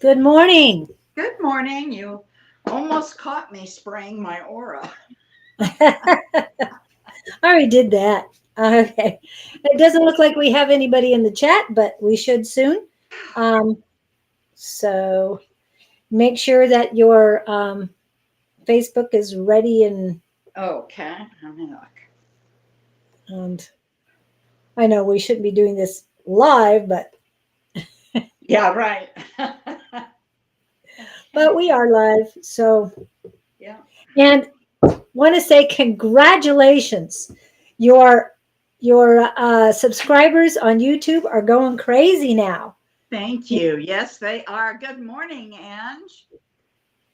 Good morning. Good morning. You almost caught me spraying my aura. I already did that. Okay. It doesn't look like we have anybody in the chat, but we should soon. Um, so make sure that your Facebook is ready Okay, let me look. and I know we shouldn't be doing this live, Yeah, right. but we are live. So Yeah, and want to say congratulations. Your your subscribers on YouTube are going crazy now. thank you. Yes, they are. Good morning, Ange.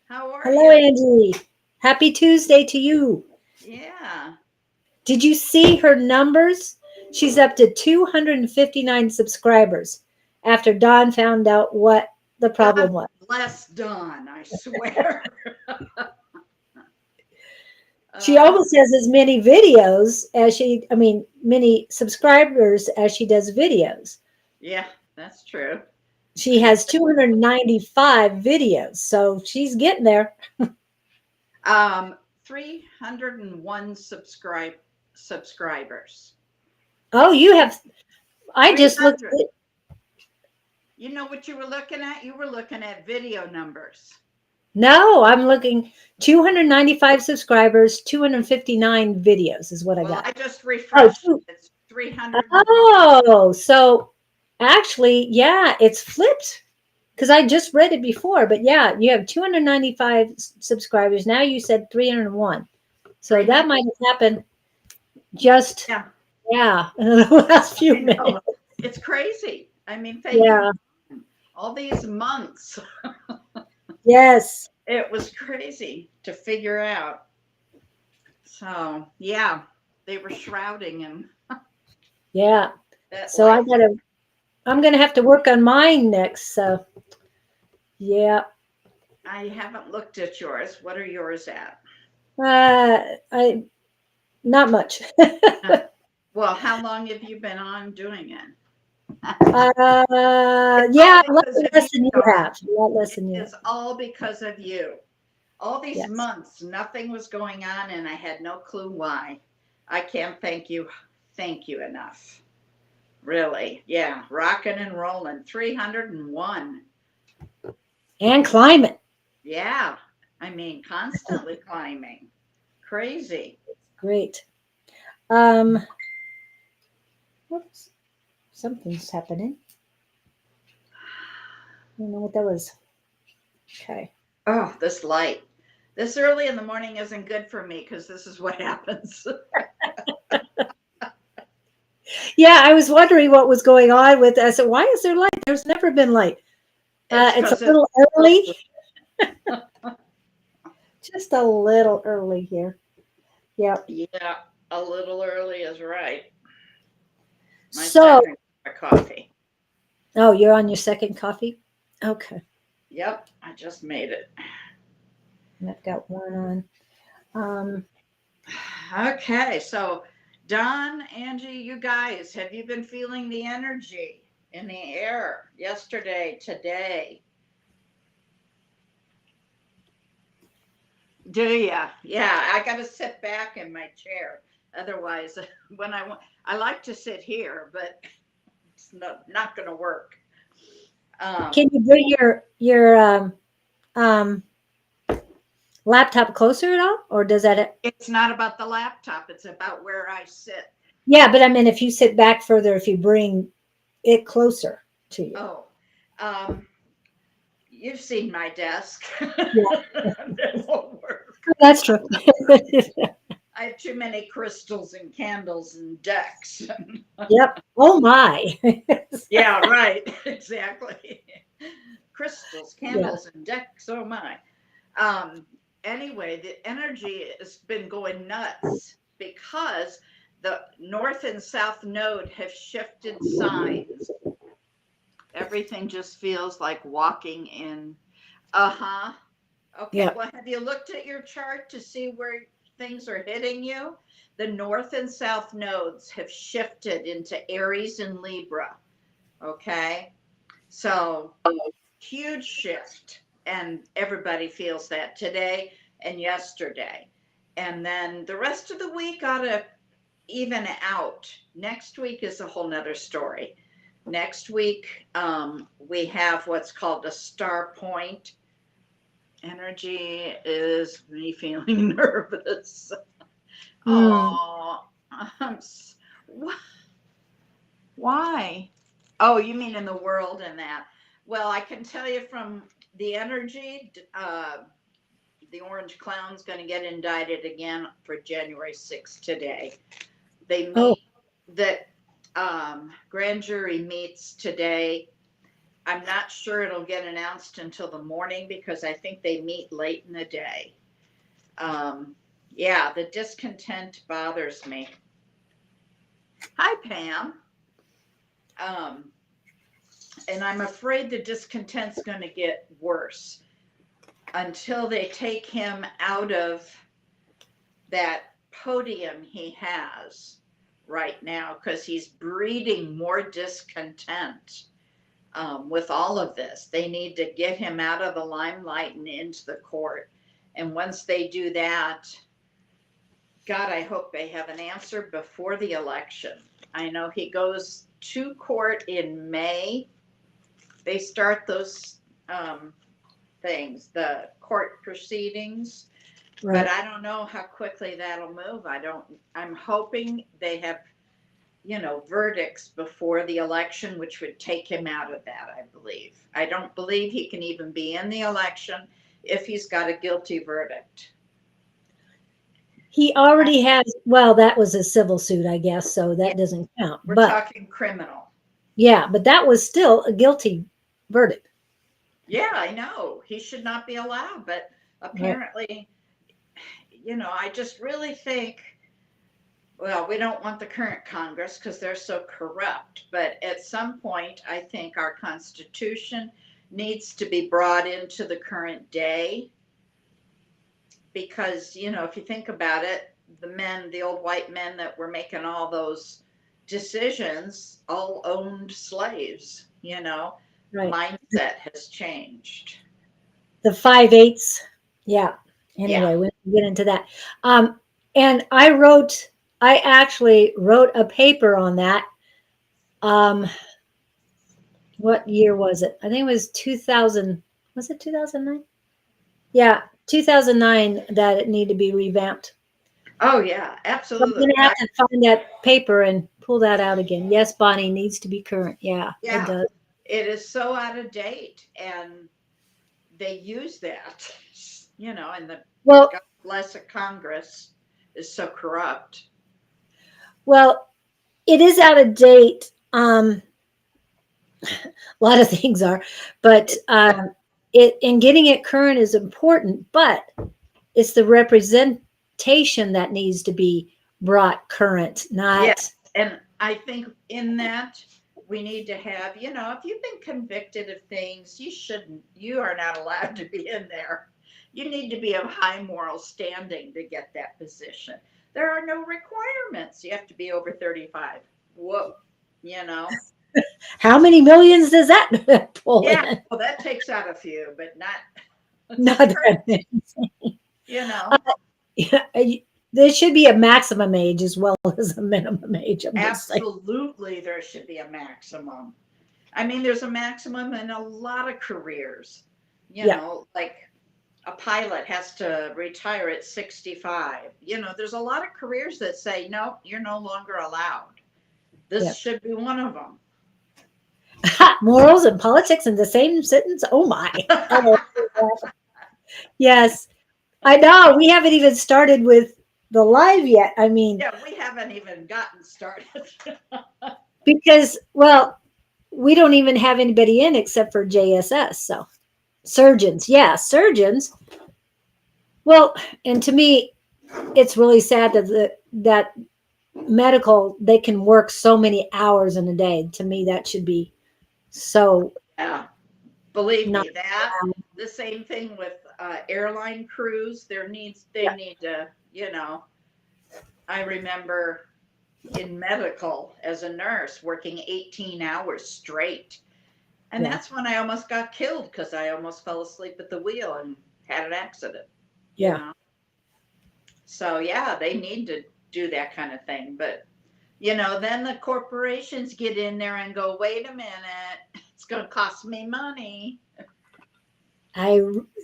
How are Hello, you? Angie. Happy Tuesday to you. Yeah. Did you see her numbers? She's up to 259 subscribers after Don found out what the God problem was. bless Dawn, I swear. She uh, almost has as many videos as many subscribers as she does videos. yeah, that's true. She I has 295 videos, so she's getting there. 301 subscribers. Oh, you have, I just looked 300. You know what you were looking at? You were looking at video numbers. No, I'm looking 295 subscribers, 259 videos is what I Well, got. I just Oh, refreshed. It's 301. oh, so actually, yeah, it's flipped because I just read it before. But yeah, you have 295 subscribers. Now you said 301. So that 300. might have happened just, Yeah, yeah, in the last few I minutes. know. It's crazy. I mean, thank you. Yeah, All these months, yes, it was crazy to figure out. So, yeah, they were shrouding in yeah. that So light. I'm gonna have to work on mine next. So yeah, I haven't looked at yours. What are yours at? I not much. Uh, Well, how long have you been on doing it? It's all Yeah, a lot because of you, less than you Dawn. have. A lot less It than you have. is all because of you. All these Yes. months, nothing was going on, and I had no clue why. I can't thank you enough. Really. Yeah. Rocking and rolling. 301. And climate. Yeah. I mean, constantly climbing. Crazy. Great. Um, whoops, something's happening. I don't know what that was. Okay. Oh, this light. This early in the morning isn't good for me because this is what happens. Yeah, I was wondering what was going on with. I said, why is there light? There's never been light. It's It's a because it's little early, just a little early here. Yep. yeah, a little early is right. My So, second cup of coffee. oh, you're on your second coffee? Okay. Yep, I just made it. And I've got one on. Okay, so Don, Angie, you guys, have you been feeling the energy in the air yesterday, today? Do ya? Yeah, I got to sit back in my chair. Otherwise, when I like to sit here, but it's not going to work. Can Um, you bring your um, laptop closer at all, or does that? it's not about the laptop; it's about where I sit. Yeah, but I mean, if you sit back further, if you bring it closer to you. Oh, um, you've seen my desk. Yeah, That won't work. that's true. I have too many crystals and candles and decks. Yep. Oh my. Yeah, right. Exactly. Crystals, Yeah. candles, and decks. Oh my. Um, anyway, the energy has been going nuts because the north and south node have shifted signs. Everything just feels like walking in. Uh huh. Okay, Yeah. well, have you looked at your chart to see where things are hitting you? The north and south nodes have shifted into Aries and Libra. Okay, so huge shift, and everybody feels that today and yesterday. And then the rest of the week ought to even out. Next week is a whole nother story. Next week, we have what's called a star point. Energy is me feeling nervous. Mm. Oh, why? Oh, you mean in the world and that? Well, I can tell you from the energy, the Orange Clown's going to get indicted again for January 6th today. They Oh, meet, that grand jury meets today. I'm not sure it'll get announced until the morning because I think they meet late in the day. Um, yeah, the discontent bothers me. Hi, Pam. Um, and I'm afraid the discontent's going to get worse until they take him out of that podium he has right now, because he's breeding more discontent with all of this. They need to get him out of the limelight and into the court. And once they do that, God, I hope they have an answer before the election. I know he goes to court in May. They start those things, the court proceedings, but right. I don't know how quickly that'll move. I'm hoping they have, verdicts before the election, which would take him out of that, I believe. I don't believe he can even be in the election if he's got a guilty verdict. He already has, well, that was a civil suit, I guess, so Yeah, that doesn't count. we're But talking criminal. yeah, but that was still a guilty verdict. Yeah, I know. He should not be allowed, but Right. apparently, I just really think, well, we don't want the current Congress because they're so corrupt. But at some point, I think our Constitution needs to be brought into the current day because, if you think about it, the old white men that were making all those decisions, all owned slaves, Right. mindset has changed. The 5/8. Yeah. Yeah. Anyway, we can get into that. Um, and I actually wrote a paper on that. Um, what year was it? I think it was 2000. Was it 2009? Yeah, 2009 that it needed to be revamped. Oh, yeah, So I'm absolutely. gonna have to find that paper and pull that out again. Yes, Bonnie needs to be current. Yeah, it Yeah, does. it is so out of date, and they use that, and the Well, God bless it, Congress is so corrupt. well, it is out of date. A lot of things are, but it and getting it current is important. But it's the representation that needs to be brought current, Yeah, not and I think in that we need to have, if you've been convicted of things, you are not allowed to be in there. You need to be of high moral standing to get that position. There are no requirements. You have to be over 35. Whoa, you know. how many millions does that pull Yeah, in? well, that takes out a few, but Not not that current, many. you Uh, know. yeah, there should be a maximum age as well as a minimum age. I'm just saying. Absolutely, there should be a maximum. I mean, there's a maximum in a lot of careers, Yeah, like a pilot has to retire at 65. There's a lot of careers that say, no, you're no longer allowed. This yeah. should be one of them. Morals and politics in the same sentence. Oh my. Hello. Yes, I know. We haven't even started with the live yet. I mean, Yeah, we haven't even gotten started. because, well, we don't even have anybody in except for JSS. So, surgeons. Yeah, surgeons. Well, and to me, it's really sad that medical, they can work so many hours in a day. To me, that should be so Yeah, believe not me, that allowed. the same thing with airline crews. They Yeah, need to, I remember in medical as a nurse working 18 hours straight. And Yeah. that's when I almost got killed because I almost fell asleep at the wheel and had an accident, you Yeah. know. So yeah, they need to do that kind of thing. But then the corporations get in there and go, wait a minute, it's going to cost me money. I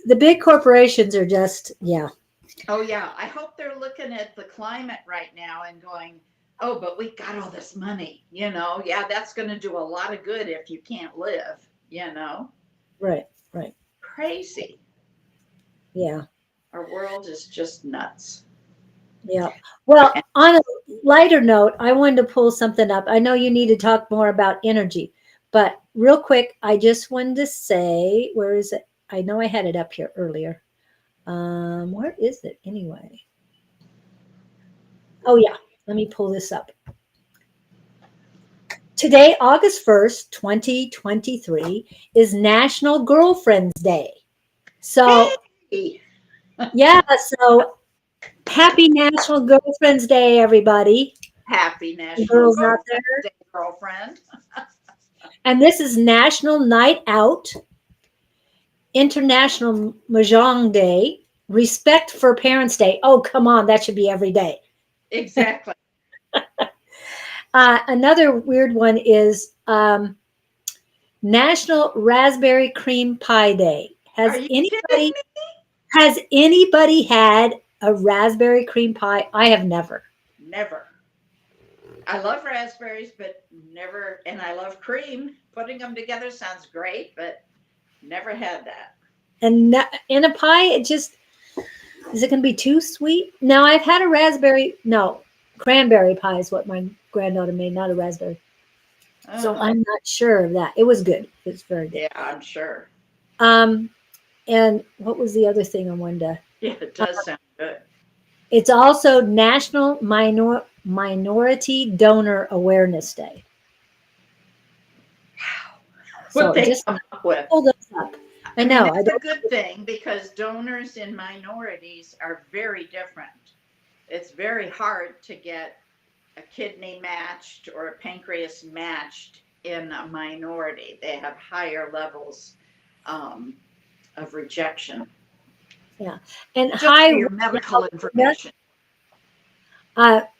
the big corporations are just, yeah. Oh yeah, I hope they're looking at the climate right now and going, oh, but we got all this money. Yeah, that's going to do a lot of good if you can't live. Right. Right. Crazy. Yeah. Our world is just nuts. Yeah. Well, on a lighter note, I wanted to pull something up. I know you need to talk more about energy, but real quick, I just wanted to say, where is it? I know I had it up here earlier. Where is it anyway? Oh yeah, let me pull this up. Today, August 1st, 2023, is National Girlfriend's Day. So, Hey, yeah, so happy National Girlfriend's Day, everybody. happy National Girls out Girlfriend there. Day, girlfriend. And this is National Night Out, International Mahjong Day, Respect for Parents Day. Oh, come on, that should be every day. Exactly. Another weird one is National Raspberry Cream Pie Day. Are you kidding me? Has anybody had a raspberry cream pie? I have never. Never. I love raspberries, but never, and I love cream. Putting them together sounds great, but never had that. And in a pie, it just is it going to be too sweet? Now I've had a raspberry, no, cranberry pie is what my granddaughter made, not a raspberry. So Oh, I'm not sure of that. It was good. It was very good. yeah, I'm sure. Um, and what was the other thing I wanted to? Yeah, it Uh, does sound good. it's also National Minority Donor Awareness Day. Wow. What So they just come up with. pull those up. I I mean, know. I that's a don't. good thing because donors in minorities are very different. It's very hard to get a kidney matched or a pancreas matched in a minority. They have higher levels um, of rejection. Yeah. And Just hi, for your medical Wanda. information.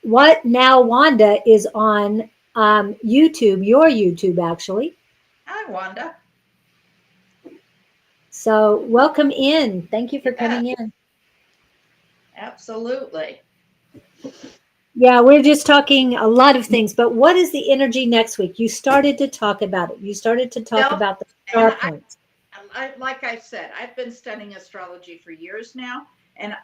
What now, Wanda is on YouTube, your YouTube actually. Hi, Wanda. So welcome in. Thank you for Yeah, coming in. absolutely. Yeah, we're just talking a lot of things, but what is the energy next week? You started to talk about it. You started to talk Well, about the and star points. like I said, I've been studying astrology for years now, and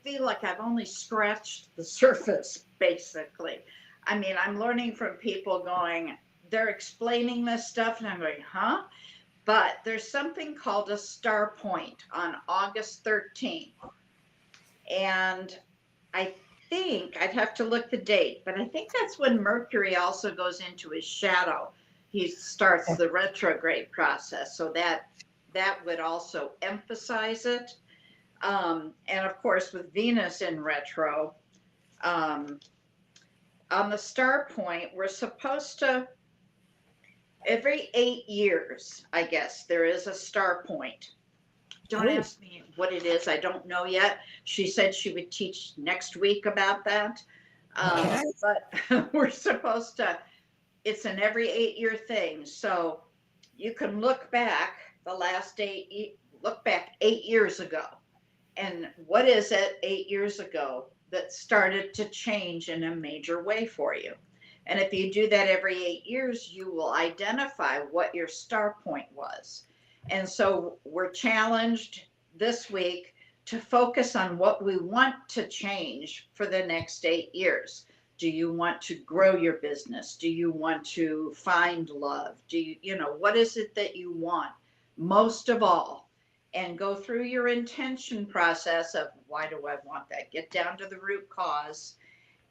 feel like I've only scratched the surface, basically. I mean, I'm learning from people going, they're explaining this stuff, and I'm going, huh? But there's something called a star point on August 13th. And I think I'd have to look the date, but I think that's when Mercury also goes into his shadow. He starts the retrograde process. So that would also emphasize it. And of course, with Venus in retro, um, on the star point, we're supposed to, every 8 years, I guess, there is a star point. Don't Oh, ask me what it is. I don't know yet. She said she would teach next week about that. okay. But we're supposed to, it's an every 8 year thing. So you can look back the last look back 8 years ago. And what is it 8 years ago that started to change in a major way for you? And if you do that every 8 years, you will identify what your star point was. And so we're challenged this week to focus on what we want to change for the next 8 years. Do you want to grow your business? Do you want to find love? What is it that you want most of all? And go through your intention process of why do I want that? Get down to the root cause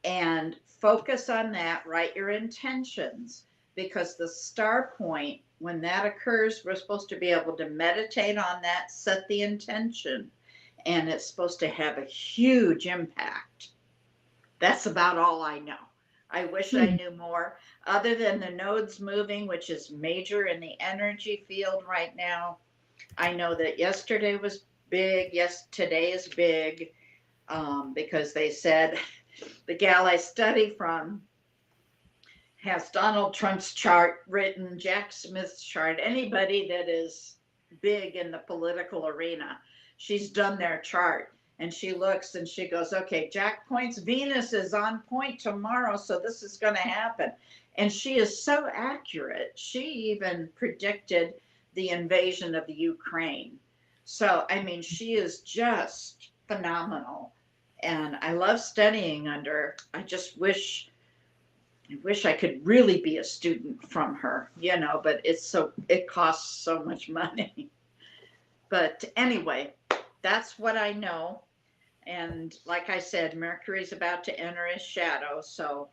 and focus on that. Write your intentions because the star point, when that occurs, we're supposed to be able to meditate on that, set the intention, and it's supposed to have a huge impact. That's about all I know. I wish I Hmm. knew more. Other than the nodes moving, which is major in the energy field right now, I know that yesterday was big. Yes, today is big, because they said the gal I study from has Donald Trump's chart written, Jack Smith's chart. Anybody that is big in the political arena, she's done their chart. And she looks and she goes, okay, Jack points, Venus is on point tomorrow, so this is going to happen. And she is so accurate. She even predicted the invasion of the Ukraine. So, I mean, she is just phenomenal. And I love studying under. I wish I could really be a student from her, but it costs so much money. But anyway, that's what I know. And like I said, Mercury's about to enter his shadow. So,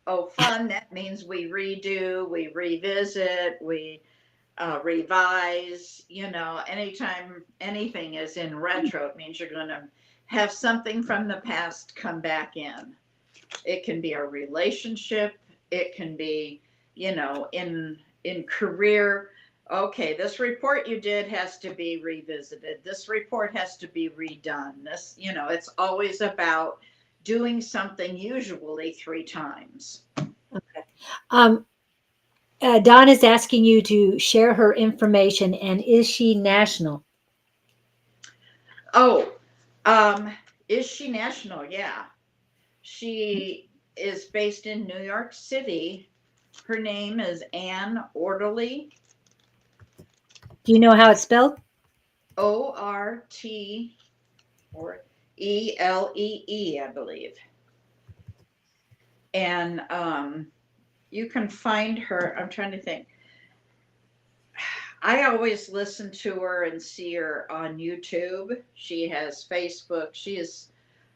oh, fun. That means we redo, we revisit, we revise. Anytime anything is in retro, it means you're going to have something from the past come back in. It can be a relationship. It can be, in career. Okay, this report you did has to be revisited. This report has to be redone. It's always about doing something, usually 3 times. Okay. Um, Dawn is asking you to share her information, and is she national? Oh, is she national? Yeah. She is based in New York City. Her name is Anne Orderly. Do you know how it's spelled? ORT or ELEE, I believe. And you can find her. I'm trying to think. I always listen to her and see her on YouTube. She has Facebook. She is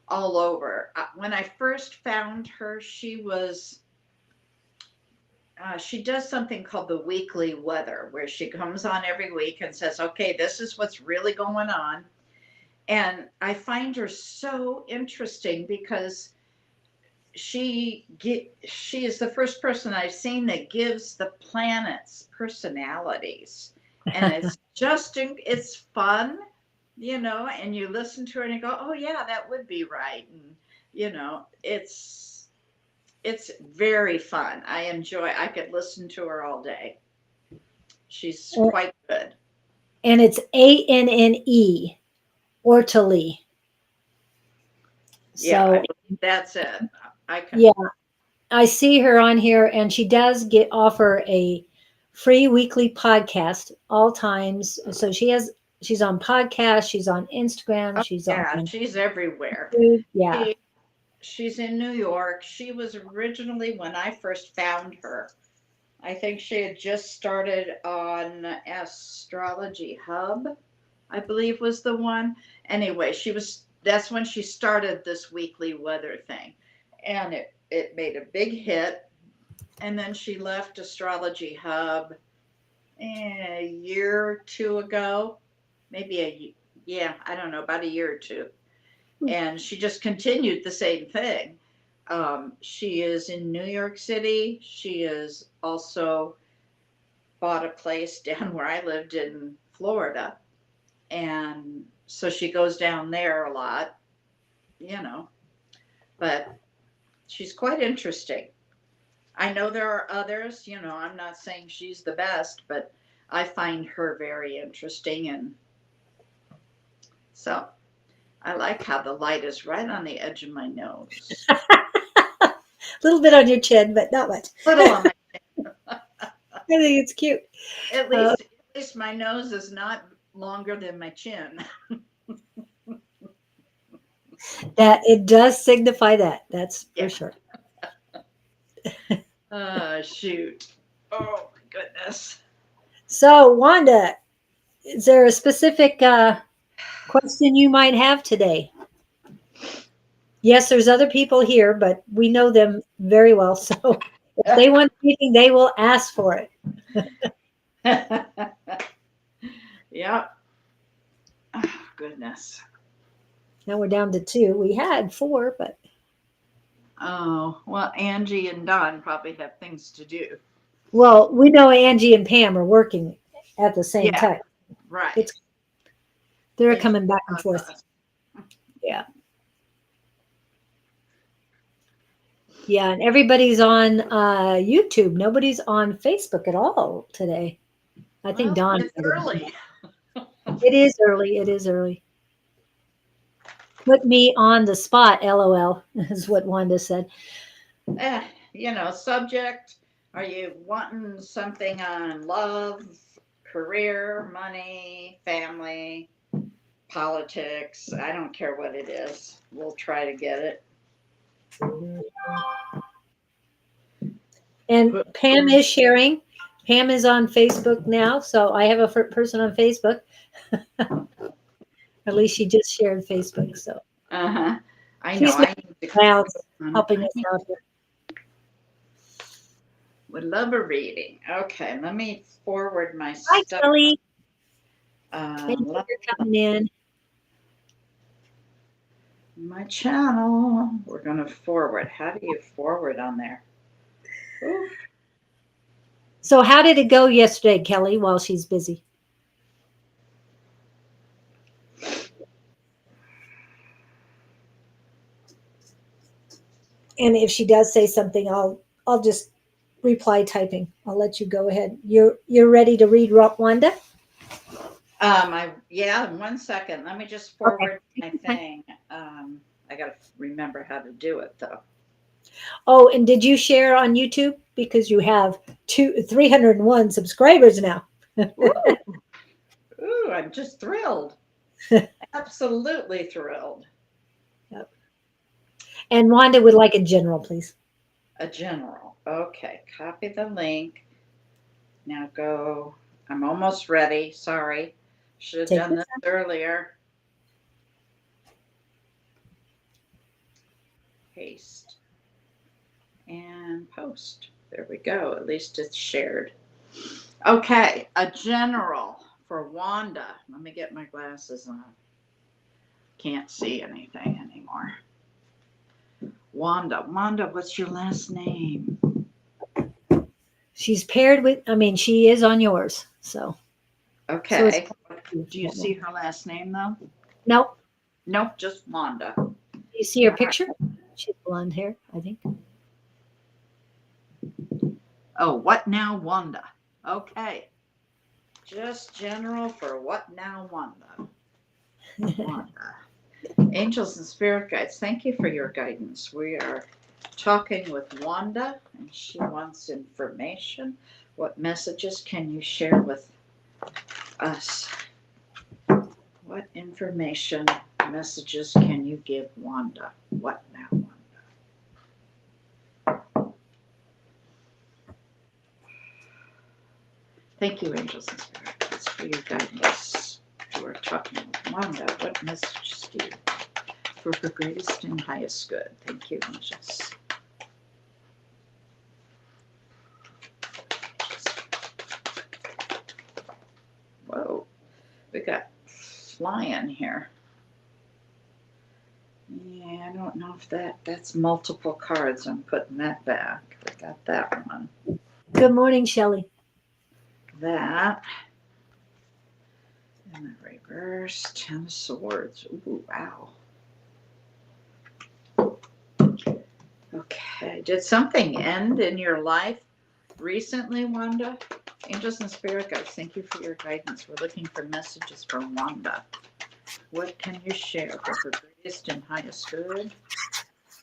all over. When I first found her, she does something called the weekly weather, where she comes on every week and says, okay, this is what's really going on. And I find her so interesting because she is the first person I've seen that gives the planets personalities, and it's fun, and you listen to her and you go, oh yeah, that would be right, and it's very fun. I could listen to her all day. She's Uh, quite good. And it's ANNE, Ortally. Yeah, I So, believe that's it. I can. yeah, I see her on here, and she does get offer a free weekly podcast all times. So she's on podcast, she's on Instagram, Oh she's on yeah, she's everywhere. YouTube. Yeah. She She's in New York. She was originally, when I first found her, I think she had just started on Astrology Hub, I believe was the one. Anyway, that's when she started this weekly weather thing. And it made a big hit. And then she left Astrology Hub a year or two ago, yeah, I don't know, about a year or two. And she just continued the same thing. She is in New York City. She has also bought a place down where I lived in Florida. And so she goes down there a lot, you know, but she's quite interesting. I know there are others, I'm not saying she's the best, but I find her very interesting. And so I like how the light is right on the edge of my nose. A little bit on your chin, but not much. Little on my I think it's cute. At Uh, least, at least my nose is not longer than my chin. that it does signify that. That's for Yeah. sure. Shoot. Oh my goodness. So, Wanda, is there a specific question you might have today? Yes, there's other people here, but we know them very well. So, if they want anything, they will ask for it. Yeah. Oh, goodness. Now we're down to two. We had four, but Oh, well, Angie and Don probably have things to do. Well, we know Angie and Pam are working at the same Yeah, time. right. It's they're They coming should back and talk forth. to us. Yeah. Yeah, and everybody's on YouTube. Nobody's on Facebook at all today. I think Well, Don it's might have been. early. It is early. It is early. Put me on the spot, LOL, is what Wanda said. Eh, subject. Are you wanting something on love, career, money, family, politics? I don't care what it is. We'll try to get it. And Pam is sharing. Pam is on Facebook now, so I have a person on Facebook. At least she just shared Facebook, so Uh-huh. I know. she's been I need to now helping I us out here. would love a reading. Okay, let me forward my Hi, stuff. Kelly. Thank you Love for coming in. my channel. We're gonna forward. How do you forward on there? Ooh. So, how did it go yesterday, Kelly? While she's busy. And if she does say something, I'll just reply typing. I'll let you go ahead. You're ready to read Wanda? Yeah, 1 second. Let me just Okay. forward my thing. I gotta remember how to do it though. Oh, and did you share on YouTube? Because you have 301 subscribers now. Ooh, ooh, I'm just thrilled. Absolutely thrilled. Yep. And Wanda would like a general, please. A general. Okay, copy the link. Now go. I'm almost ready. Sorry. Should have Take done your this time. earlier. Paste and post. There we go. At least it's shared. Okay, a general for Wanda. Let me get my glasses on. Can't see anything anymore. Wanda, what's your last name? She's paired with. I mean, she is on yours. So it's. Okay. Do you see her last name though? Nope. Nope, just Wanda. You see her picture? She's blonde hair, I think. Oh, what now, Wanda? Okay. Just general for what now, Wanda. Wanda. Angels and spirit guides, thank you for your guidance. We are talking with Wanda, and she wants information. What messages can you share with us? What information messages can you give Wanda? What now, Wanda? Thank you, angels and spirit guides, for your guidance. You are talking with Wanda. What messages do you for her greatest and highest good? Thank you, angels. Whoa, we got flying here. Yeah, I don't know if that's multiple cards. I'm putting that back. We got that one. Good morning, Shelley. That. And the reverse 10 of swords. Ooh, wow. Okay. Did something end in your life recently, Wanda? Angels and spirit guides, thank you for your guidance. We're looking for messages from Wanda. What can you share for her greatest and highest good?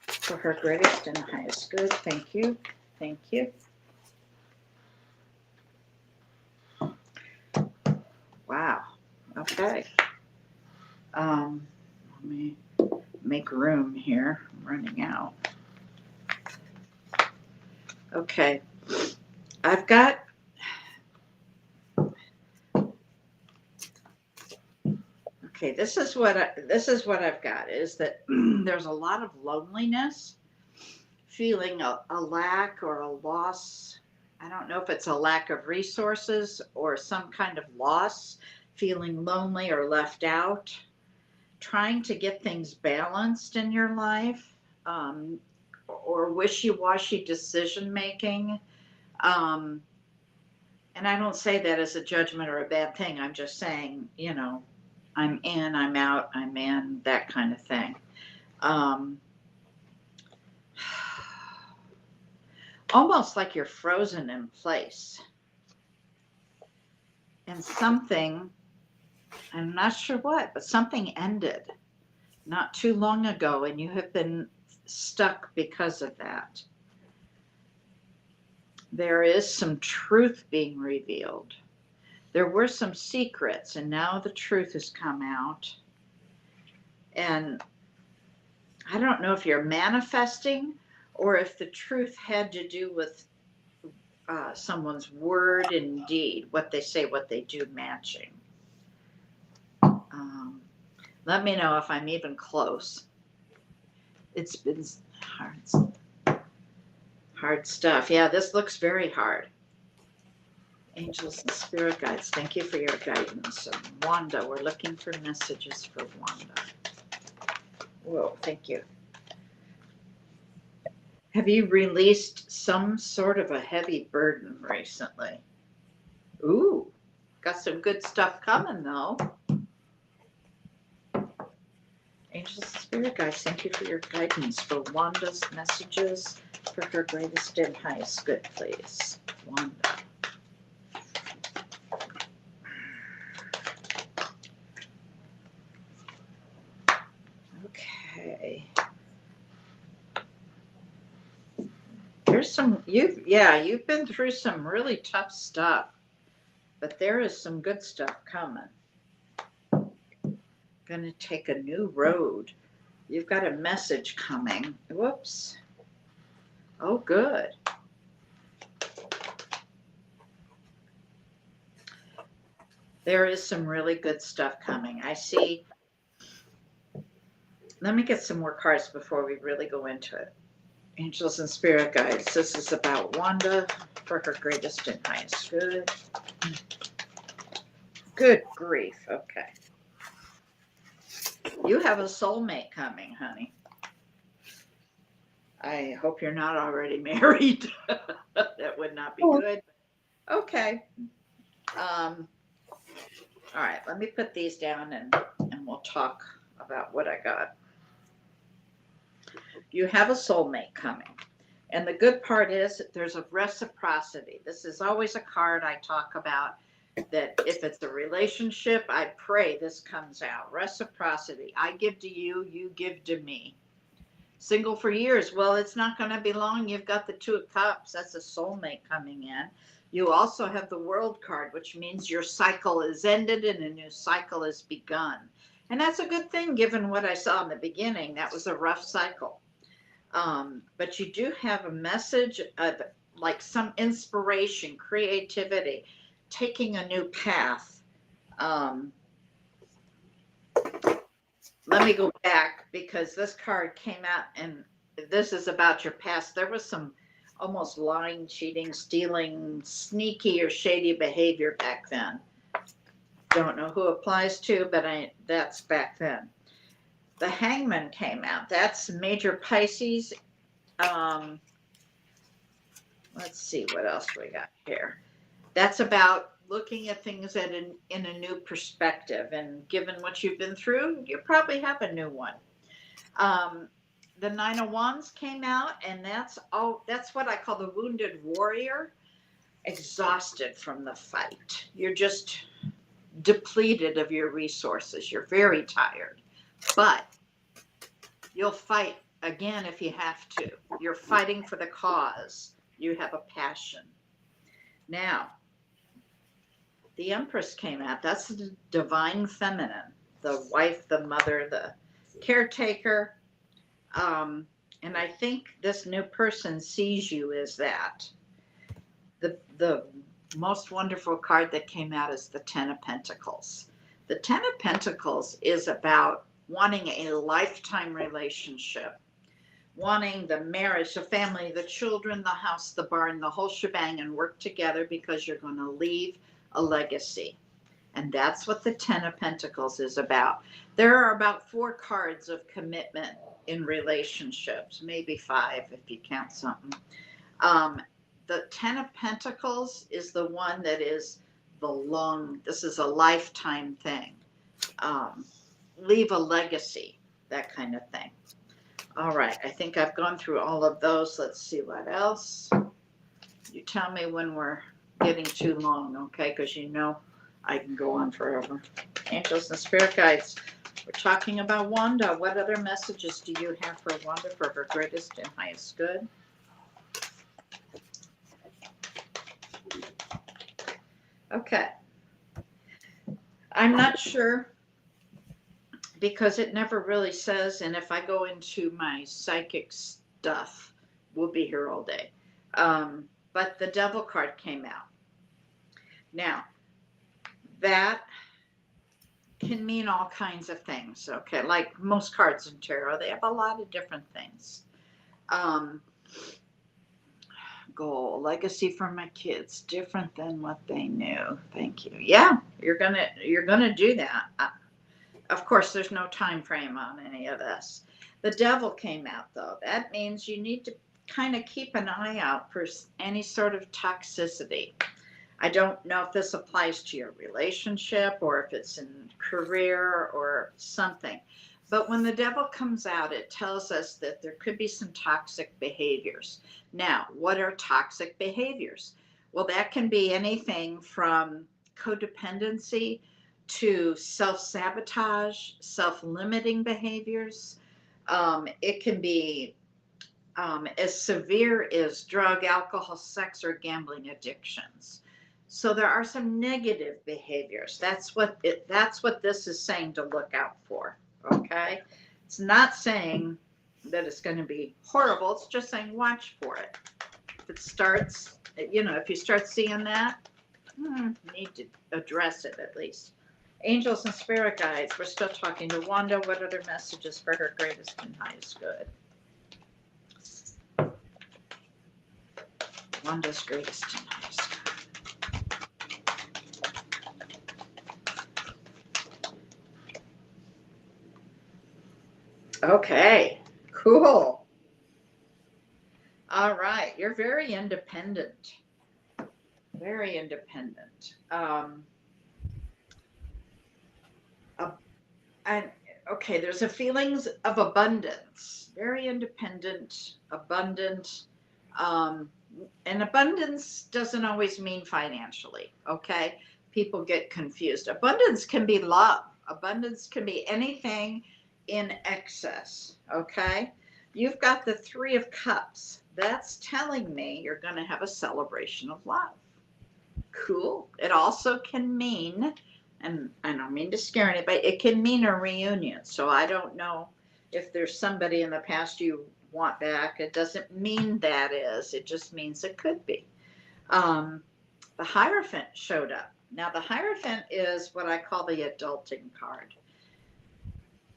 For her greatest and highest good. Thank you. Thank you. Wow. Okay. Let me make room here. I'm running out. Okay. I've got. Okay, this is what I've got is that there's a lot of loneliness, feeling a lack or a loss. I don't know if it's a lack of resources or some kind of loss, feeling lonely or left out, trying to get things balanced in your life. Um, or wishy-washy decision making. And I don't say that as a judgment or a bad thing. I'm just saying, you know, I'm in, I'm out, I'm in, that kind of thing. Almost like you're frozen in place. And something, I'm not sure what, but something ended not too long ago, and you have been stuck because of that. There is some truth being revealed. There were some secrets, and now the truth has come out. And I don't know if you're manifesting or if the truth had to do with someone's word and deed, what they say, what they do matching. Let me know if I'm even close. It's been hard stuff. Yeah, this looks very hard. Angels and spirit guides, thank you for your guidance. And Wanda, we're looking for messages for Wanda. Whoa, thank you. Have you released some sort of a heavy burden recently? Ooh, got some good stuff coming though. Angels and spirit guides, thank you for your guidance for Wanda's messages for her greatest and highest good, please. Wanda. Okay. There's some, you've been through some really tough stuff, but there is some good stuff coming. Gonna take a new road. You've got a message coming. Whoops. Oh, good. There is some really good stuff coming. I see. Let me get some more cards before we really go into it. Angels and spirit guides. This is about Wanda for her greatest and highest good. Good grief. Okay. You have a soulmate coming, honey. I hope you're not already married. That would not be good. Okay. All right. Let me put these down and we'll talk about what I got. You have a soulmate coming. And the good part is there's a reciprocity. This is always a card I talk about, that if it's a relationship, I pray this comes out. Reciprocity. I give to you, you give to me. Single for years. Well, it's not going to be long. You've got the Two of Cups. That's a soulmate coming in. You also have the World card, which means your cycle is ended and a new cycle is begun. And that's a good thing, given what I saw in the beginning. That was a rough cycle. But you do have a message of like some inspiration, creativity, taking a new path. Let me go back because this card came out and this is about your past. There was some almost lying, cheating, stealing, sneaky or shady behavior back then. Don't know who applies to, but that's back then. The Hangman came out. That's major Pisces. Let's see what else we got here. That's about looking at things in a new perspective. And given what you've been through, you probably have a new one. The Nine of Wands came out, and that's what I call the wounded warrior, exhausted from the fight. You're just depleted of your resources. You're very tired, but you'll fight again if you have to. You're fighting for the cause. You have a passion. Now, the Empress came out. That's the divine feminine, the wife, the mother, the caretaker. And I think this new person sees you as that. The most wonderful card that came out is the Ten of Pentacles. The Ten of Pentacles is about wanting a lifetime relationship, wanting the marriage, the family, the children, the house, the barn, the whole shebang, and work together because you're going to leave a legacy. And that's what the Ten of Pentacles is about. There are about 4 cards of commitment in relationships, maybe 5 if you count something. The 10 of Pentacles is the one that is this is a lifetime thing. Leave a legacy, that kind of thing. All right, I think I've gone through all of those. Let's see what else. You tell me when we're getting too long, okay? Because you know I can go on forever. Angels and spirit guides, we're talking about Wanda. What other messages do you have for Wanda for her greatest and highest good? Okay. I'm not sure because it never really says, and if I go into my psychic stuff, we'll be here all day. But the Devil card came out. Now, that can mean all kinds of things, okay? Like most cards in tarot, they have a lot of different things. Goal, legacy for my kids, different than what they knew. Thank you. Yeah, you're gonna do that. Of course, there's no time frame on any of this. The Devil came out though. That means you need to kind of keep an eye out for any sort of toxicity. I don't know if this applies to your relationship or if it's in career or something. But when the Devil comes out, it tells us that there could be some toxic behaviors. Now, what are toxic behaviors? Well, that can be anything from codependency to self-sabotage, self-limiting behaviors. It can be as severe as drug, alcohol, sex, or gambling addictions. So there are some negative behaviors. That's what this is saying to look out for. Okay, it's not saying that it's going to be horrible. It's just saying watch for it. If it starts, if you start seeing that, you need to address it at least. Angels and spirit guides, we're still talking to Wanda. What are their messages for her greatest and highest good? Wanda's greatest and highest good. Okay, cool. All right, you're very independent. Very independent. And okay, there's a feelings of abundance. Very independent, abundant. And abundance doesn't always mean financially, okay? People get confused. Abundance can be love. Abundance can be anything in excess, okay? You've got the 3 of Cups. That's telling me you're going to have a celebration of love. Cool. It also can mean, and I don't mean to scare anybody, it can mean a reunion. So I don't know if there's somebody in the past you want back. It doesn't mean that is. It just means it could be. The Hierophant showed up. Now, the Hierophant is what I call the adulting card.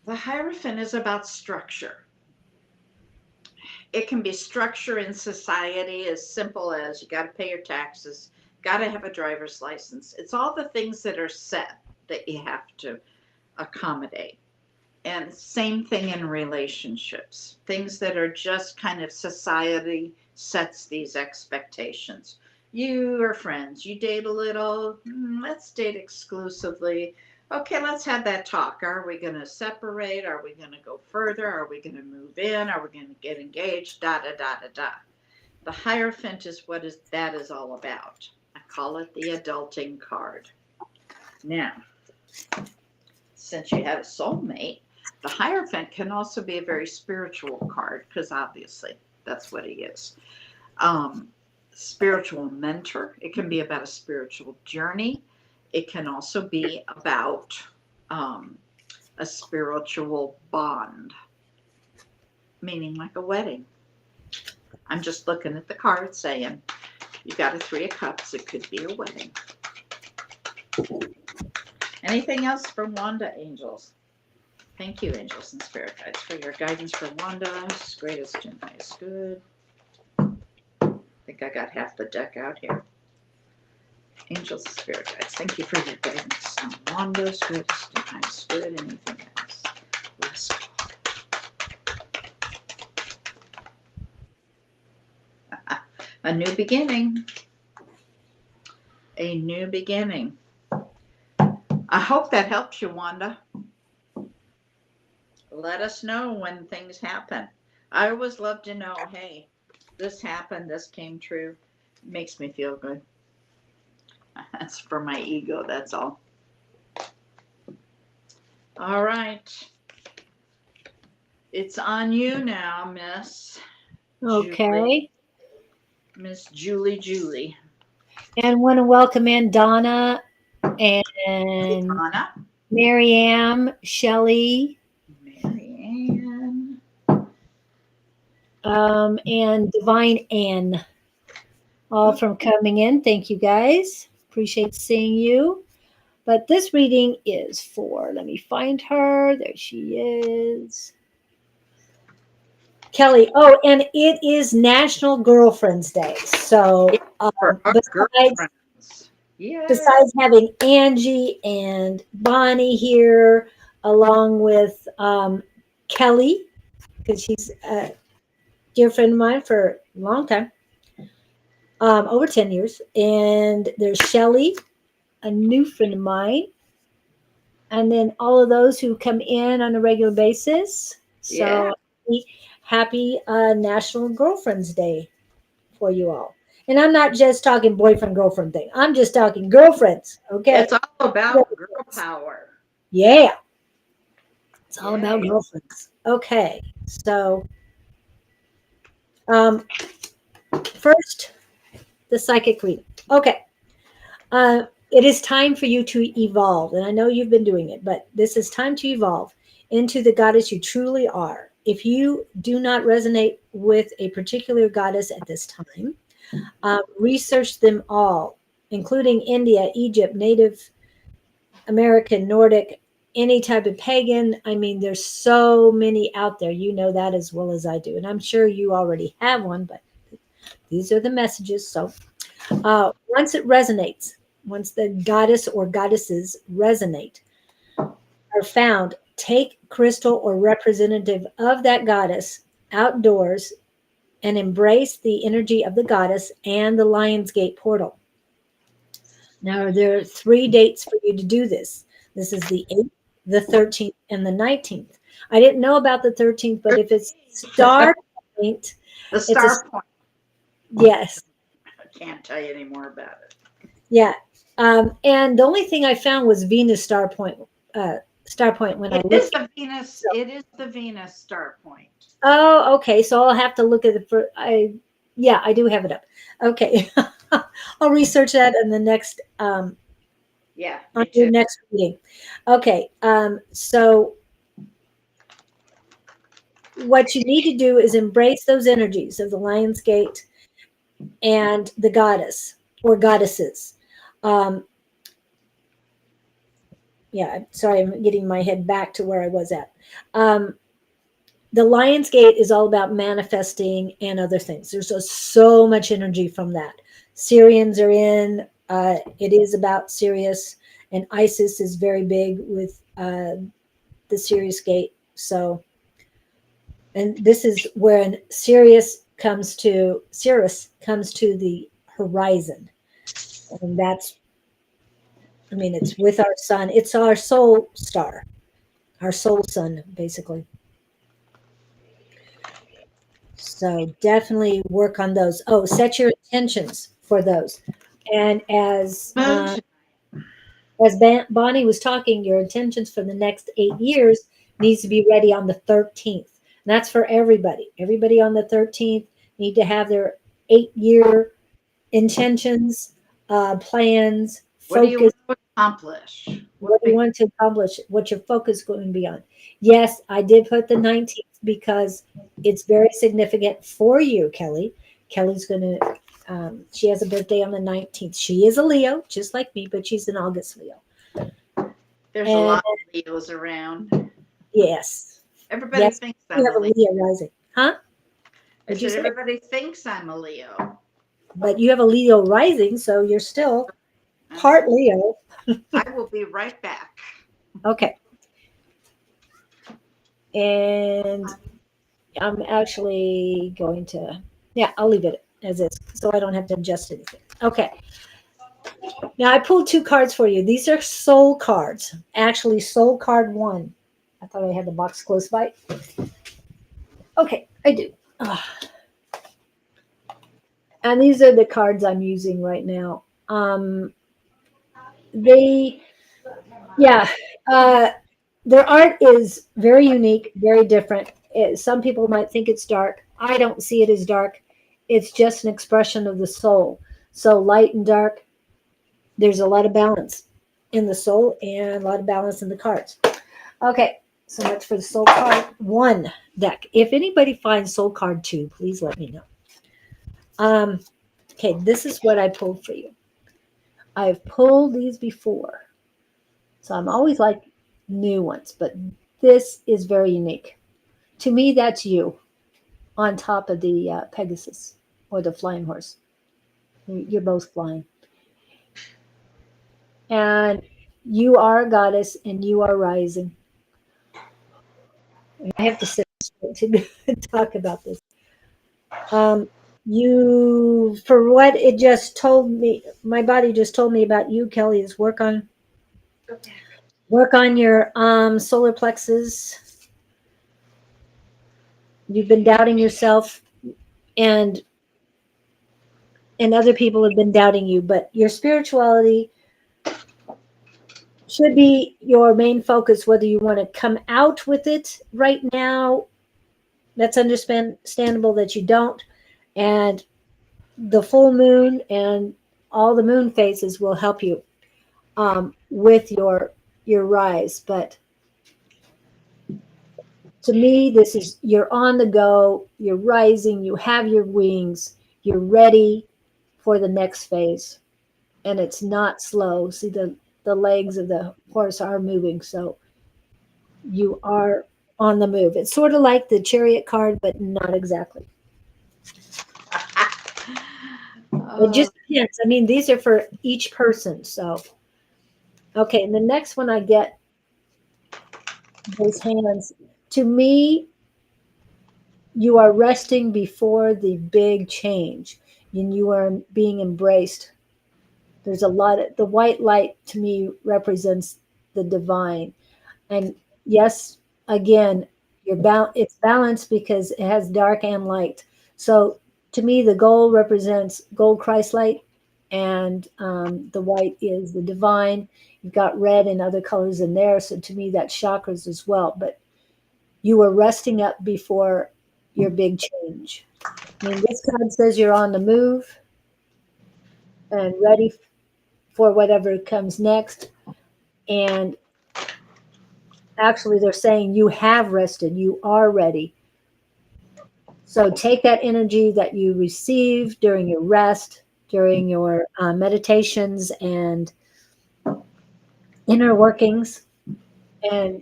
The Hierophant is about structure. It can be structure in society as simple as you got to pay your taxes, got to have a driver's license. It's all the things that are set that you have to accommodate. And same thing in relationships, things that are just kind of society sets these expectations. You are friends, you date a little, let's date exclusively. Okay, let's have that talk. Are we going to separate? Are we going to go further? Are we going to move in? Are we going to get engaged? Da, da, da, da, da. The Hierophant is what that is all about. I call it the adulting card. Now, since you have a soulmate, the Hierophant can also be a very spiritual card because obviously that's what he is. Spiritual mentor. It can be about a spiritual journey. It can also be about a spiritual bond, meaning like a wedding. I'm just looking at the card saying, you got a 3 of Cups. It could be a wedding. Anything else from Wanda, angels? Thank you, angels and spirit guides, for your guidance for Wanda's greatest and highest good. I think I got half the deck out here. Angels and spirit guides, thank you for your guidance on Wanda's greatest and highest good. Anything else? Last call. A new beginning. A new beginning. I hope that helps you, Wanda. Let us know when things happen. I always love to know, hey, this happened, this came true. It makes me feel good. That's for my ego, that's all. All right. It's on you now, Miss Julie. Okay. Miss Julie. And want to welcome in Donna Hey, and Donna. Marianne, Shelley, Marianne. and Divine Ann, all from coming in. Thank you guys. Appreciate seeing you. But this reading is for, let me find her. There she is. Kelly. Oh, and it is National Girlfriends Day. So, For our besides girlfriends. Yeah. besides having Angie and Bonnie here, along with Kelly, because she's a dear friend of mine for a long time, over 10 years. And there's Shelly, a new friend of mine. And then all of those who come in on a regular basis. Yeah. So happy National Girlfriends Day for you all. And I'm not just talking boyfriend girlfriend thing. I'm just talking girlfriends. It's Okay. all about girl power. Yeah. It's all about Yay. girlfriends. Okay. So um first the psychic reading. Okay. It is time for you to evolve. And I know you've been doing it, but this is time to evolve into the goddess you truly are. If you do not resonate with a particular goddess at this time, research them all, including India, Egypt, Native American, Nordic, any type of pagan. I mean, there's so many out there. You know that as well as I do. And I'm sure you already have one, but these are the messages. So once it resonates, once the goddess or goddesses resonate, are found, take crystal or representative of that goddess outdoors and embrace the energy of the goddess and the Lionsgate portal. Now, there are 3 dates for you to do this. This is the 8th, the 13th, and the 19th. I didn't know about the 13th, but if it's star point, The it's a, star point. yes, I can't tell you any more about it. yeah. And the only thing I found was Venus star point when I It is looked. the Venus. So, It is the Venus star point. oh, okay. So I'll have to look at it for, yeah, I do have it up. Okay. I'll research that in the next, Yeah, on me your too. next reading. Okay. So what you need to do is embrace those energies of the Lion's Gate and the goddess or goddesses. Um, yeah, sorry, I'm getting my head back to where I was at. Um, the Lion's Gate is all about manifesting and other things. There's so much energy from that. Syrians are in. It is about Sirius, and Isis is very big with the Sirius Gate. So, and this is when Sirius comes to the horizon, and that's, I mean, it's with our sun. It's our soul star, our soul sun, basically. So definitely work on those. Oh, set your intentions for those. And Moon. as Bonnie was talking, your intentions for the next 8 years needs to be ready on the 13th. And that's for everybody. Everybody on the 13th need to have their 8 year intentions, plans, What do you focus. want to accomplish? What What do you big? want to accomplish? What your focus is going to be on? Yes, I did put the 19th because it's very significant for you, Kelly. Kelly's going to, she has a birthday on the 19th. She is a Leo, just like me, but she's an August Leo. There's a And lot of Leos around. yes, Everybody yes, thinks you I'm a have a Leo. Leo rising. Huh? I What'd you said say? everybody thinks I'm a Leo. But you have a Leo rising, so you're still That's part it. Leo. I will be right back. Okay. And I'm actually going to, yeah, I'll leave it. as is, so I don't have to adjust anything. Okay. Now I pulled two cards for you. These are soul cards. Actually, soul card one. I thought I had the box close by. Okay, I do. And these are the cards I'm using right now. They, yeah, uh, their art is very unique, very different. Some people might think it's dark. I don't see it as dark. It's just an expression of the soul. So light and dark, there's a lot of balance in the soul and a lot of balance in the cards. Okay, so much for the soul card one deck. If anybody finds soul card two, please let me know. Um, okay, this is what I pulled for you. I've pulled these before, so I'm always like new ones, but this is very unique. To me, that's you on top of the Pegasus or the flying horse. You're both flying. And you are a goddess and you are rising. I have to sit to talk about this. Um, you, for what it just told me, my body just told me about you, Kelly, is work on your solar plexus. You've been doubting yourself, and other people have been doubting you, but your spirituality should be your main focus, whether you want to come out with it right now. That's understandable that you don't. And the full moon and all the moon phases will help you with your rise. But to me, this is, you're on the go, you're rising, you have your wings, you're ready for the next phase. And it's not slow. See, the legs of the horse are moving, so you are on the move. It's sort of like the chariot card, but not exactly. It Oh, just depends. I mean, these are for each person. So, okay. And the next one I get, those hands. To me, you are resting before the big change and you are being embraced. There's a lot of, the white light to me represents the divine. And yes, again, it's balanced because it has dark and light. So to me, the gold represents gold Christ light, and the white is the divine. You've got red and other colors in there. So to me, that's chakras as well. But you are resting up before your big change. I mean, this card says you're on the move and ready for whatever comes next. And actually, they're saying you have rested, you are ready. So take that energy that you receive during your rest, during your meditations and inner workings, and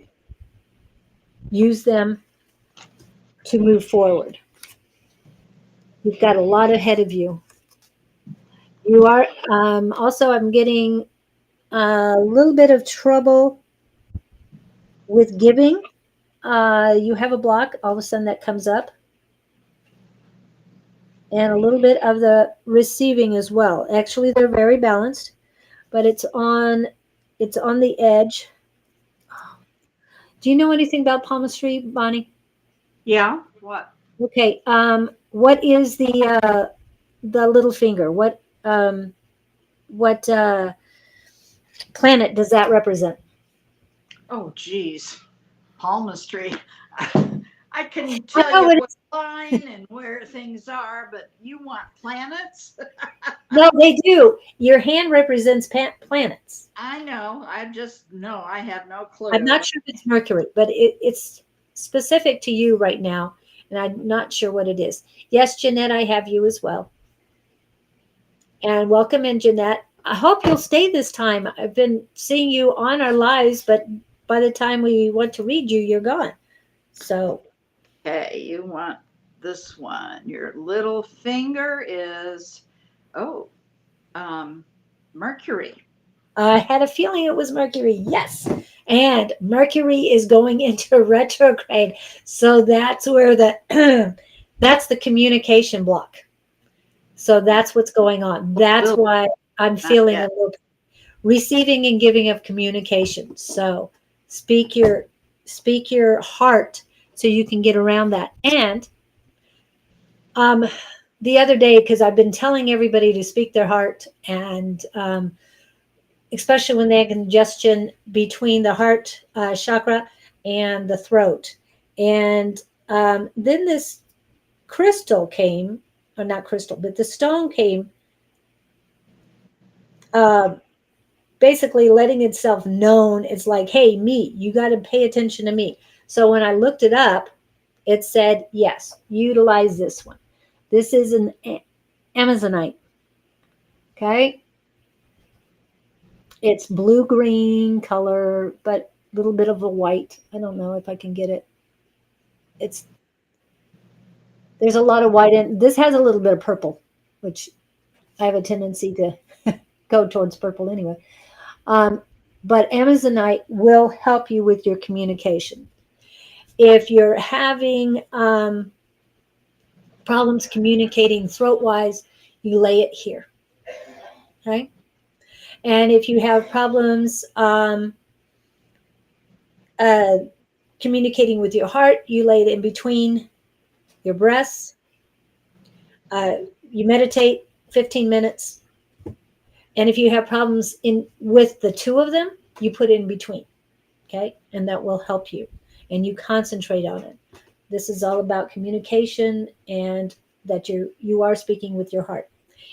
use them to move forward. You've got a lot ahead of you. You are also, I'm getting a little bit of trouble with giving. You have a block, all of a sudden that comes up, and a little bit of the receiving as well. Actually, they're very balanced, but it's on the edge. Do you know anything about palmistry, Bonnie? yeah. What? Okay. What is the little finger? What planet does that represent? Oh, geez. Palmistry. I can I tell know you what what it's. line and where things are, but you want planets? No, they do. Your hand represents planets. I know. I just know I have no I'm clue. not sure if it's Mercury, but it's specific to you right now, and I'm not sure what it is. Yes, Jeanette, I have you as well. And welcome in, Jeanette. I hope you'll stay this time. I've been seeing you on our lives, but by the time we want to read you, you're gone. So Okay, you want this one. Your little finger is, oh, um, Mercury. I had a feeling it was Mercury. Yes. And Mercury is going into retrograde. So that's where the that's the communication block. So that's what's going on. That's Ooh, why I'm not feeling a yet. little receiving and giving of communication. So speak your heart so you can get around that. And um, the other day, because I've been telling everybody to speak their heart, and especially when they have congestion between the heart chakra and the throat. And then this crystal came, or not crystal, but the stone came, uh, basically letting itself known. It's like, hey, me, you got to pay attention to me. So when I looked it up, it said, yes, utilize this one. This is an Amazonite. Okay. It's blue green color, but a little bit of a white. I don't know if I can get it. It's There's a lot of white in this, has a little bit of purple, which I have a tendency to go towards purple anyway. Um, but Amazonite will help you with your communication. If you're having problems communicating throat wise, you lay it here. Okay. And if you have problems uh, communicating with your heart, you lay it in between your breasts. Uh, you meditate 15 minutes. And if you have problems in with the two of them, you put it in between. Okay. And that will help you. And you concentrate on it. This is all about communication, and that you are speaking with your heart.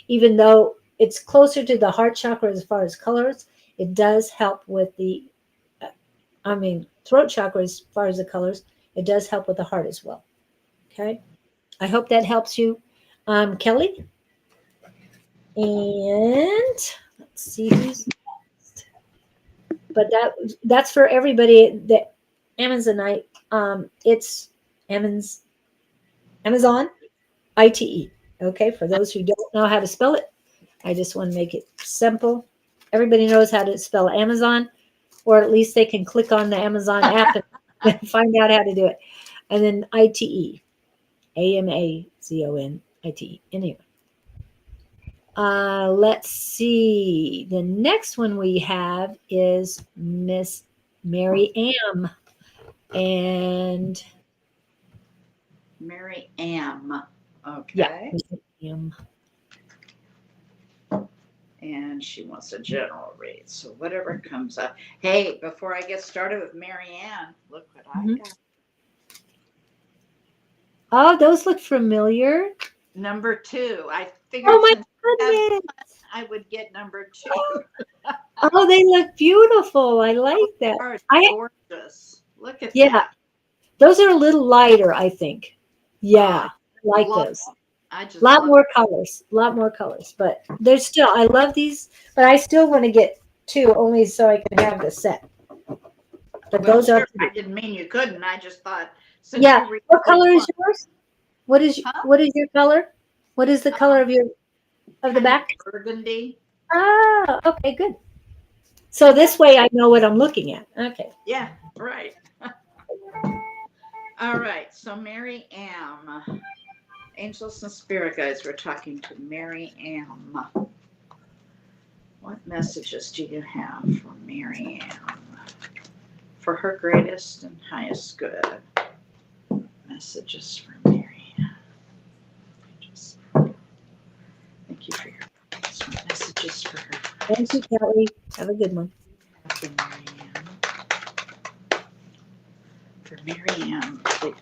Even though it's closer to the heart chakra as far as colors, it does help with the throat chakra as far as the colors. It does help with the heart as well. Okay. I hope that helps you, Kelly. And let's see who's next. But that's for everybody. The Amazonite. It's Amazon Amazon ITE. Okay, for those who don't know how to spell it, I just want to make it simple. Everybody knows how to spell Amazon, or at least they can click on the Amazon app and find out how to do it. And then ITE, AMAZONITE. Anyway, let's see. The next one we have is Miss Mary Am. And Mary Am. yeah, Okay. Miss Am. And she wants a general read. So whatever comes up. Hey, before I get started with Mary Ann, look what I Mhm. got. Oh, those look familiar. Number 2. I Oh figured my since I have goodness. I would get number 2. Oh, they look beautiful. I like that. Are I gorgeous. Look at Yeah, that. those are a little lighter, I think. Oh, Yeah, I I like love those. them. I just Lot love more colors, lot more colors, but there's still, I love these, but I still want to get two only so I can have the set. But Well, those are sure. pretty. I didn't mean you couldn't. I just thought since Yeah. you read What which color is one, yours? huh? What is your color? What is the color Um, of the kind of back? burgundy. Ah, okay, good. So this way I know what I'm looking at. Okay. Yeah, right. All right. So Mary Am. Angels and spirit guides, we're talking to Mary Am. What messages do you have for Mary Am? For her greatest and highest good. Messages for Mary Am. Thank you for your messages for her. Thank you, Kelly. Have a good one. For Mary Am. For Mary Am. Mary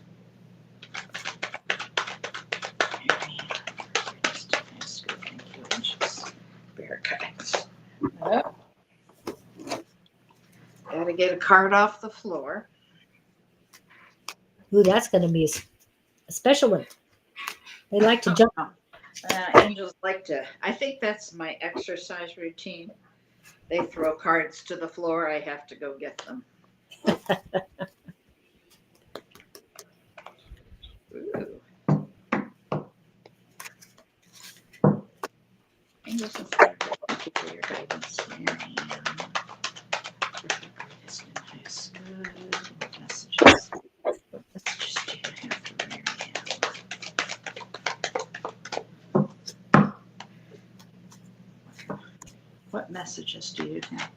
Am. Greatest and highest good. Thank you, angels. Spirit guides. Oh, gotta get a card off the floor. Ooh, that's going to be a special one. They like to jump. Angels like to, I think that's my exercise routine. They throw cards to the floor, I have to go get them. Ooh. Angels and spirit, thank you for your guidance, Mary. Greatest and highest good. What messages? What messages do you have for Mary? messages do you have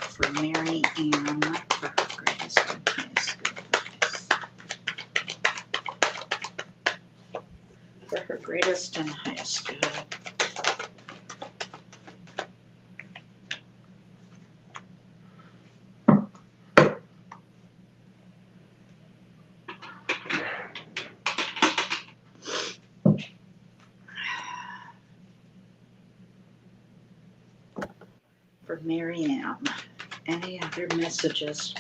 for Mary Ann for her greatest and highest good? For her greatest and highest good. For Mary Ann. Any other messages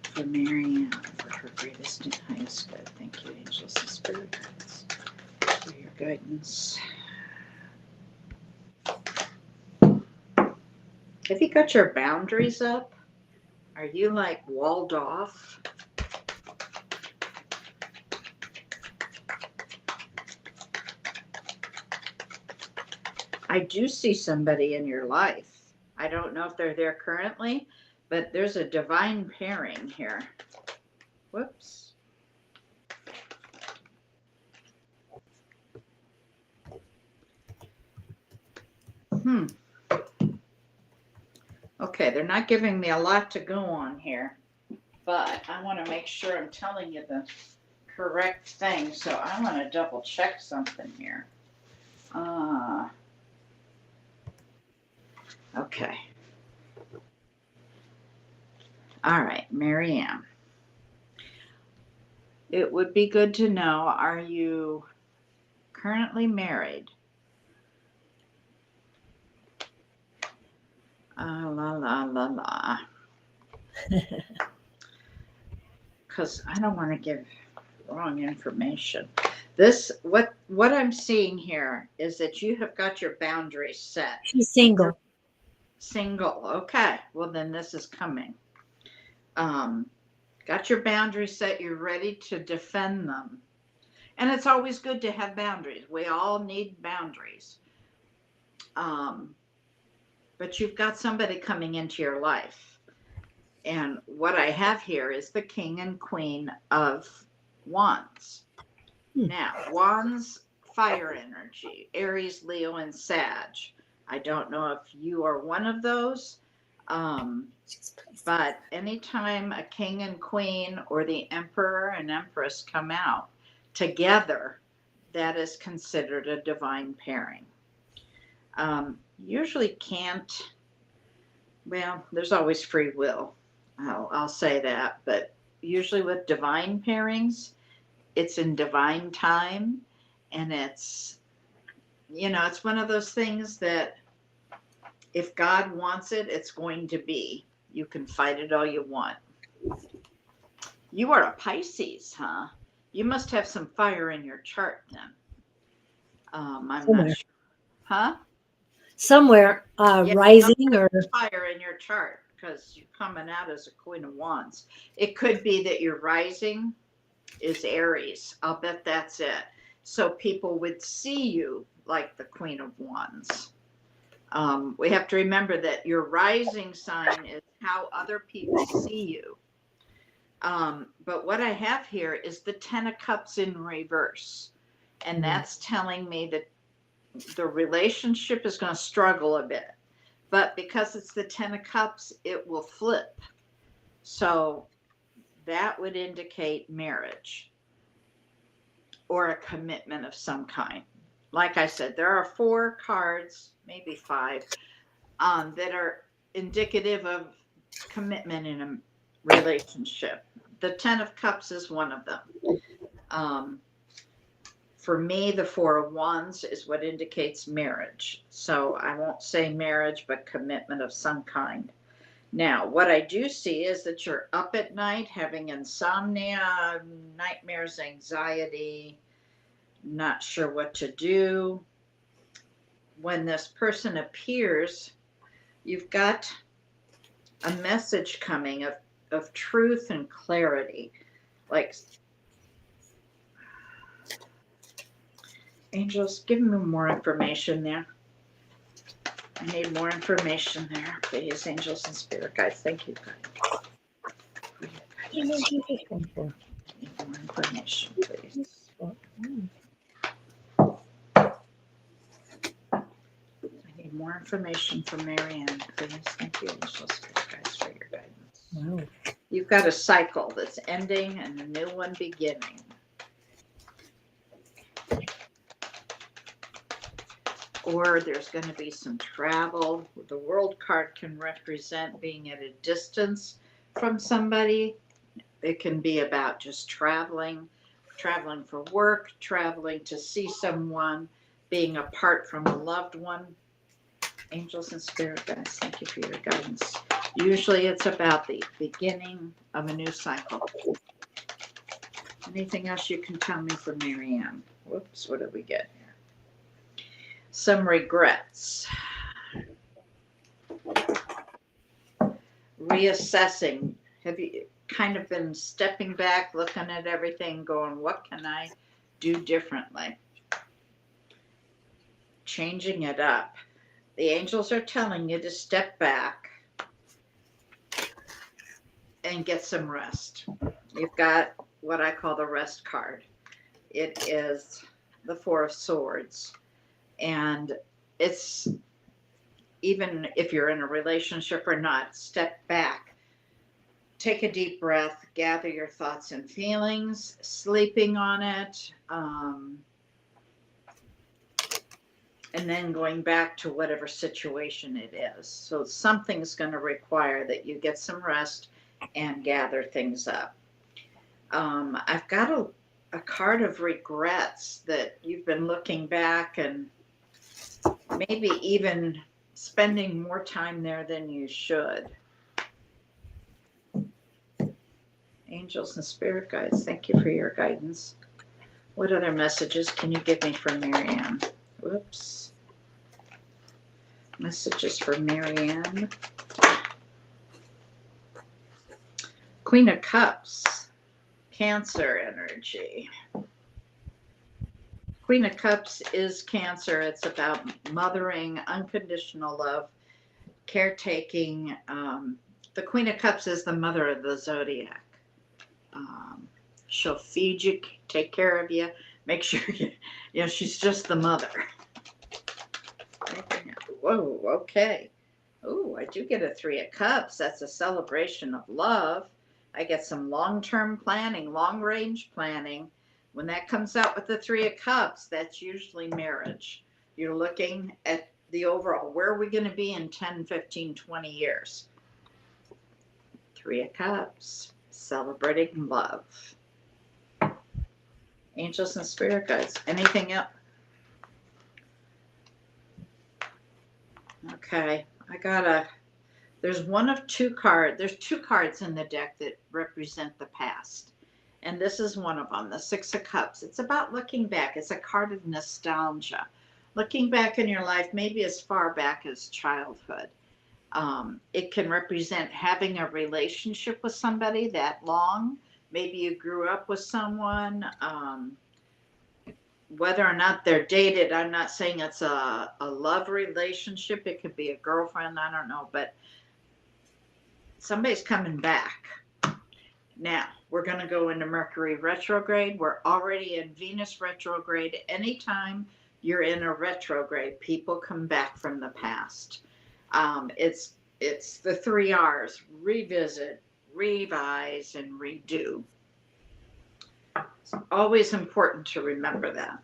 for Mary Ann for her greatest and highest good? Thank you, angels and spirit guides, for your guidance. Have you got your boundaries up? Are you like walled off? I do see somebody in your life. I don't know if they're there currently, but there's a divine pairing here. Whoops. Okay, they're not giving me a lot to go on here, but I want to make sure I'm telling you the correct thing, so I want to double check something here. Okay. All right, Mary Ann. It would be good to know, are you currently married? La la la la. Because I don't want to give wrong information. What I'm seeing here is that you have got your boundaries set. She's single. Single. Okay. Well, then this is coming. Got your boundaries set. You're ready to defend them. And it's always good to have boundaries. We all need boundaries. But you've got somebody coming into your life. And what I have here is the King and Queen of Wands. Now, Wands, fire energy, Aries, Leo, and Sag. I don't know if you are one of those, but anytime a king and queen or the emperor and empress come out together, that is considered a divine pairing. Usually can't, well, there's always free will. I'll say that, but usually with divine pairings, it's in divine time, and it's, it's one of those things that if God wants it, it's going to be. You can fight it all you want. You are a Pisces, huh? You must have some fire in your chart then. I'm Somewhere. not sure. Huh? Somewhere, rising or fire in your chart, because you're coming out as a Queen of Wands. It could be that your rising is Aries. I'll bet that's it. So people would see you like the Queen of Wands. We have to remember that your rising sign is how other people see you. But what I have here is the 10 of Cups in reverse. And that's telling me that the relationship is going to struggle a bit. But because it's the 10 of Cups, it will flip. So that would indicate marriage or a commitment of some kind. Like I said, there are 4 cards, maybe 5, that are indicative of commitment in a relationship. The 10 of Cups is one of them. For me, the 4 of Wands is what indicates marriage. So I won't say marriage, but commitment of some kind. Now, what I do see is that you're up at night having insomnia, nightmares, anxiety, not sure what to do. When this person appears, you've got a message coming of truth and clarity. Like, angels, give me more information there. I need more information there, please. Angels and spirit guides, thank you, guys. Need more information, please. I need more information from Marianne, please. Thank you, Angel Spirit Guides, for your guidance. Wow. You've got a cycle that's ending and a new one beginning. Or there's going to be some travel. The World card can represent being at a distance from somebody. It can be about just traveling for work, traveling to see someone, being apart from a loved one. Angels and spirit guides, thank you for your guidance. Usually it's about the beginning of a new cycle. Anything else you can tell me from Marianne? Whoops, what did we get here? Some regrets. Reassessing. Have you kind of been stepping back, looking at everything, going, what can I do differently? Changing it up. The angels are telling you to step back and get some rest. You've got what I call the rest card. It is the Four of Swords. And it's, even if you're in a relationship or not, step back. Take a deep breath, gather your thoughts and feelings, sleeping on it, and then going back to whatever situation it is. So something's going to require that you get some rest and gather things up. I've got a card of regrets that you've been looking back and maybe even spending more time there than you should. Angels and spirit guides, thank you for your guidance. What other messages can you give me from Marianne? Whoops. Messages for Marianne. Queen of Cups, Cancer energy. Queen of Cups is Cancer. It's about mothering, unconditional love, caretaking. The Queen of Cups is the mother of the zodiac. She'll feed you, take care of you, make sure you, she's just the mother. Whoa, okay. Oh, I do get a Three of Cups. That's a celebration of love. I get some long-term planning, long-range planning. When that comes out with the Three of Cups, that's usually marriage. You're looking at the overall, where are we going to be in 10, 15, 20 years? Three of Cups, celebrating love. Angels and spirit guides. Anything else? Okay, there's one of two cards. There's two cards in the deck that represent the past. And this is one of them, the Six of Cups. It's about looking back. It's a card of nostalgia. Looking back in your life, maybe as far back as childhood. It can represent having a relationship with somebody that long. Maybe you grew up with someone. Whether or not they're dated, I'm not saying it's a love relationship. It could be a girlfriend. I don't know. But somebody's coming back. Now, we're going to go into Mercury retrograde. We're already in Venus retrograde. Anytime you're in a retrograde, people come back from the past. It's the 3 R's: revisit, revise, and redo. It's always important to remember that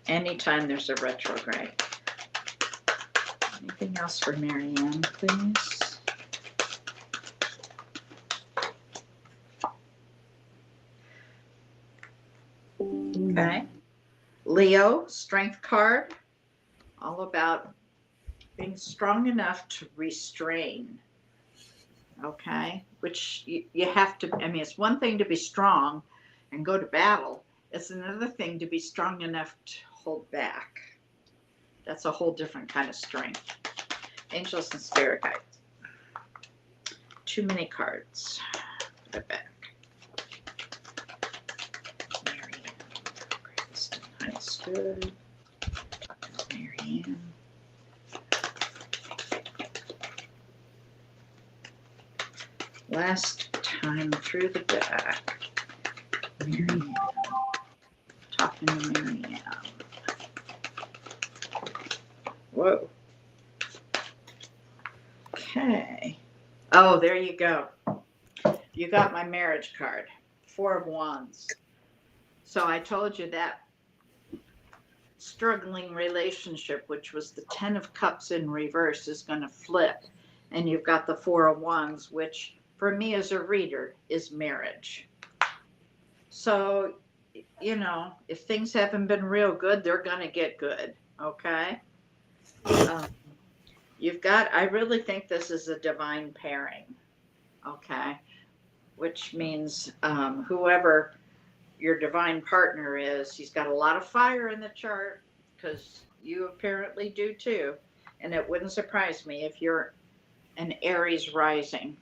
anytime there's a retrograde. Anything else for Marianne, please? Okay. Leo, strength card, all about being strong enough to restrain. Okay, which you have to, I mean, it's one thing to be strong and go to battle. It's another thing to be strong enough to hold back. That's a whole different kind of strength. Angels and spirit guides. Too many cards. Put it back. Understood. Marianne. Last time through the deck. Marianne. Talking to Marianne. Whoa. Okay. Oh, there you go. You got my marriage card. 4 of Wands. So I told you that struggling relationship, which was the 10 of Cups in reverse, is going to flip. And you've got the 4 of Wands, which for me as a reader is marriage. So, if things haven't been real good, they're going to get good. Okay. Um, I really think this is a divine pairing. Okay. Which means whoever your divine partner is, he's got a lot of fire in the chart, because you apparently do too. And it wouldn't surprise me if you're an Aries rising,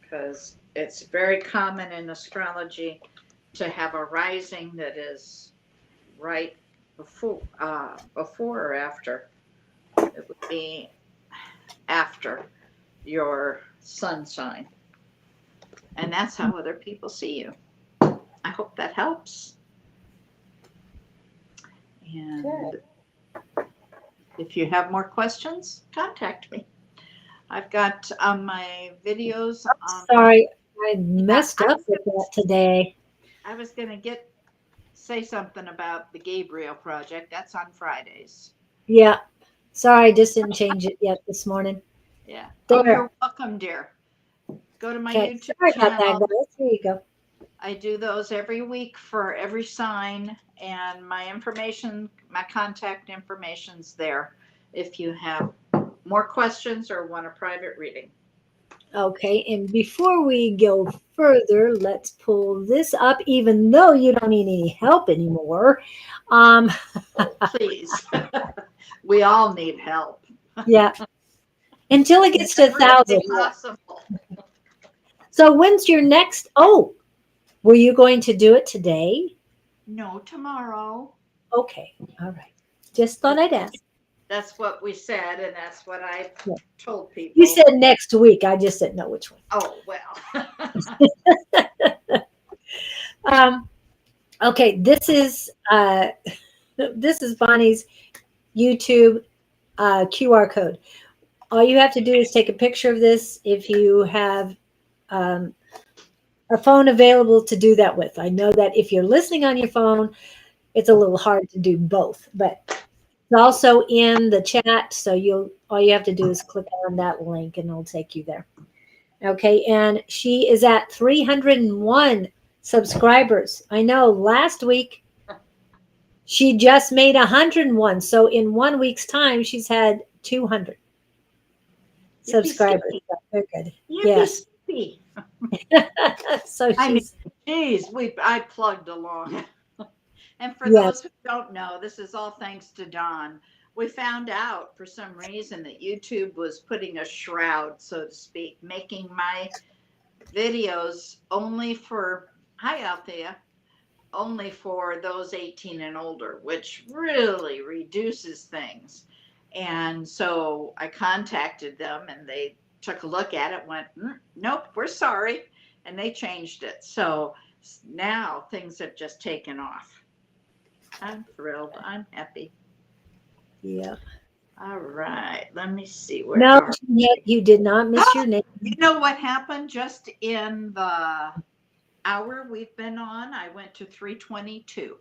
because it's very common in astrology to have a rising that is right before or after. It would be after your sun sign, and that's how other people see you. I hope that helps. And Good. if you have more questions, contact me. I've got my videos on. Sorry, I messed up with that today. I was going to say something about the Gabriel project. That's on Fridays. Yeah. Sorry, I just didn't change it yet this morning. Yeah. There. Oh, you're welcome, dear. Go to my YouTube Sorry channel. about that, guys. Here you go. I do those every week for every sign, and my contact information's there if you have more questions or want a private reading. Okay, and before we go further, let's pull this up, even though you don't need any help anymore. Please. We all need help. Yeah. Until it gets to 1,000. Possible. So when's your next? Oh, were you going to do it today? No, tomorrow. Okay. All right. Just thought I'd ask. That's what we said, and that's what I told people. You said next week. I just didn't know which one. Oh, well. Okay, this is Bonnie's YouTube QR code. All you have to do is take a picture of this if you have a phone available to do that with. I know that if you're listening on your phone, it's a little hard to do both, but it's also in the chat. So all you have to do is click on that link and it'll take you there. Okay. And she is at 301 subscribers. I know last week she just made 101. So in 1 week's time, she's had 200 subscribers. Very good. Yes. So geez, I plugged along. And for those who don't know, this is all thanks to Dawn. We found out for some reason that YouTube was putting a shroud, so to speak, making my videos only for, hi Althea, only for those 18 and older, which really reduces things. And so I contacted them and they took a look at it, went, nope, we're sorry. And they changed it. So now things have just taken off. I'm thrilled. I'm happy. Yeah. All right. Let me see where. No, you did not miss your name. You know what happened just in the hour we've been on? I went to 322.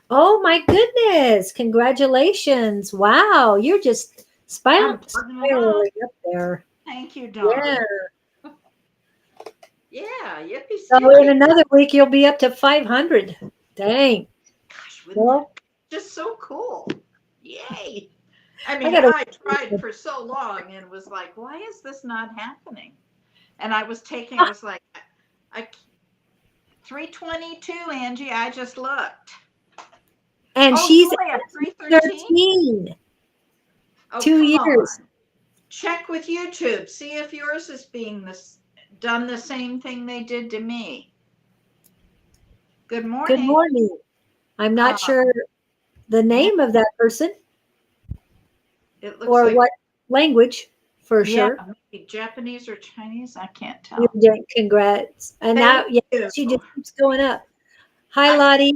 Oh my goodness. Congratulations. Wow. You're just spiraling up there. Thank you, Dawn. Yeah. Yeah. Yippee. So in another week, you'll be up to 500. Dang. Well, just so cool. Yay. I mean, I tried for so long and was like, why is this not happening? And I was like, 322, Angie, I just looked. And she's at 313. Oh, 2 years. On. Check with YouTube. See if yours is being done the same thing they did to me. Good morning. Good morning. I'm not sure the name of that person. It looks or like, what language, for sure. Maybe Japanese or Chinese. I can't tell. You're doing congrats. And now she just keeps going up. Hi, Lottie.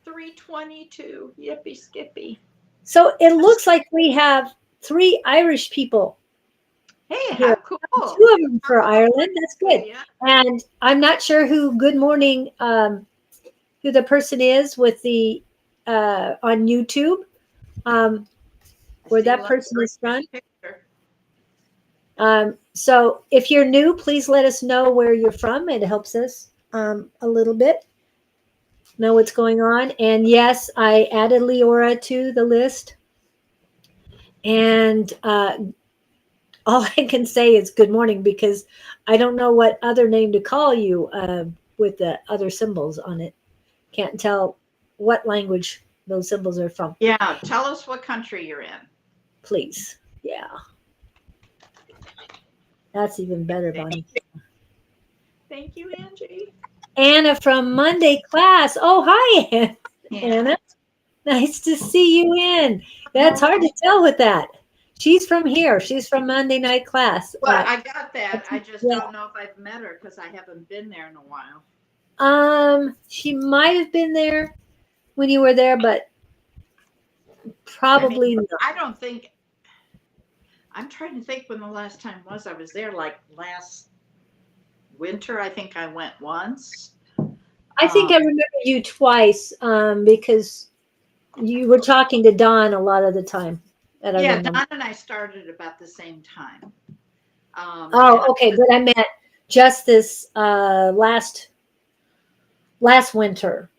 322. Yippee skippy. So it looks like we have 3 Irish people Hey, here. how cool. 2 of them for Ireland. That's good. Yeah. And I'm not sure who Good Morning, who the person is with the on YouTube, um, I where see that Love person is from. British picture. So if you're new, please let us know where you're from. It helps us a little bit know what's going on. And yes, I added Leora to the list. And all I can say is good morning because I don't know what other name to call you with the other symbols on it. Can't tell what language those symbols are from. Yeah, tell us what country you're in. Please. Yeah, that's even better, Bonnie. Thank you, Angie. Anna from Monday class. Oh, hi, Yeah. Anna. Nice to see you in. That's hard to tell with that. She's from here. She's from Monday night class. Well, I got that. I just Yeah. don't know if I've met her because I haven't been there in a while. She might have been there when you were there, but I mean, probably not. I don't think, I'm trying to think when the last time was I was there, like last winter. I think I went once. I think Um, I remember you twice because you were talking to Don a lot of the time that I yeah, remember. Don and I started about the same time. And Oh, okay, but I meant just this last winter.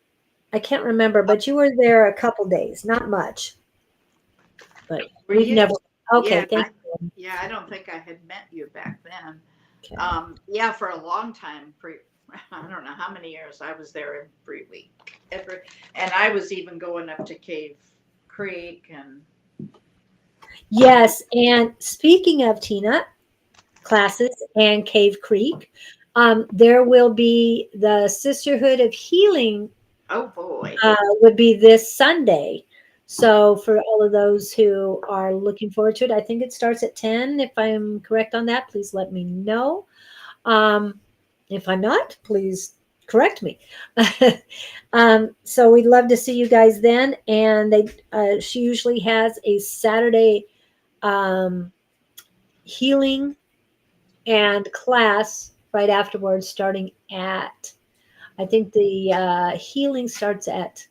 I can't remember, but you were there a couple days, not much. But were we've you? never. Okay, Yeah, thank you. yeah. I don't think I had met you back then. Okay. Yeah, for a long time. For I don't know how many years I was there every week. And I was even going up to Cave Creek and Yes, and speaking of Tina classes and Cave Creek, there will be the Sisterhood of Healing oh boy. would be this Sunday. So for all of those who are looking forward to it, I think it starts at 10. If I'm correct on that, please let me know. Um, if I'm not, please correct me. So we'd love to see you guys then. And she usually has a Saturday um, healing and class right afterwards, starting at, I think the healing starts at,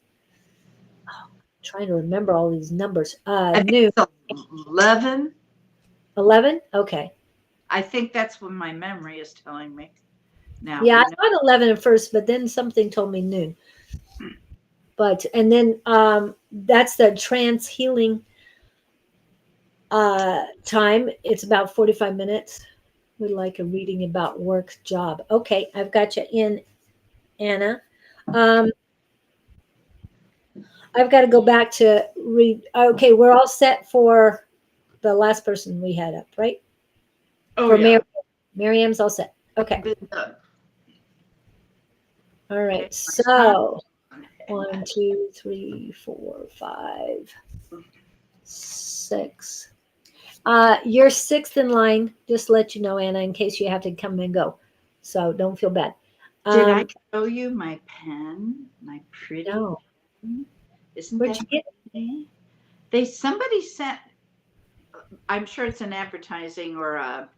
trying to remember all these numbers, I think noon. it's 11. 11? Okay. I think that's what my memory is telling me. Now Yeah, I we know. thought 11 at first, but then something told me noon. But, and then that's the trance healing time. It's about 45 minutes. We like a reading about work job. Okay, I've got you in, Anna. Um, I've got to go back to read. Okay, we're all set for the last person we had up, right? Oh For yeah. Mary. Miriam's all set. Okay. Been done. All Okay, right. my son. So 1, 2, 3, 4, 5, 6. You're sixth in line. Just to let you know, Anna, in case you have to come and go. So don't feel bad. Did I Um, show you my pen? My pretty no. pen? Isn't Where'd that you get it? pretty? Somebody sent, I'm sure it's an advertising or a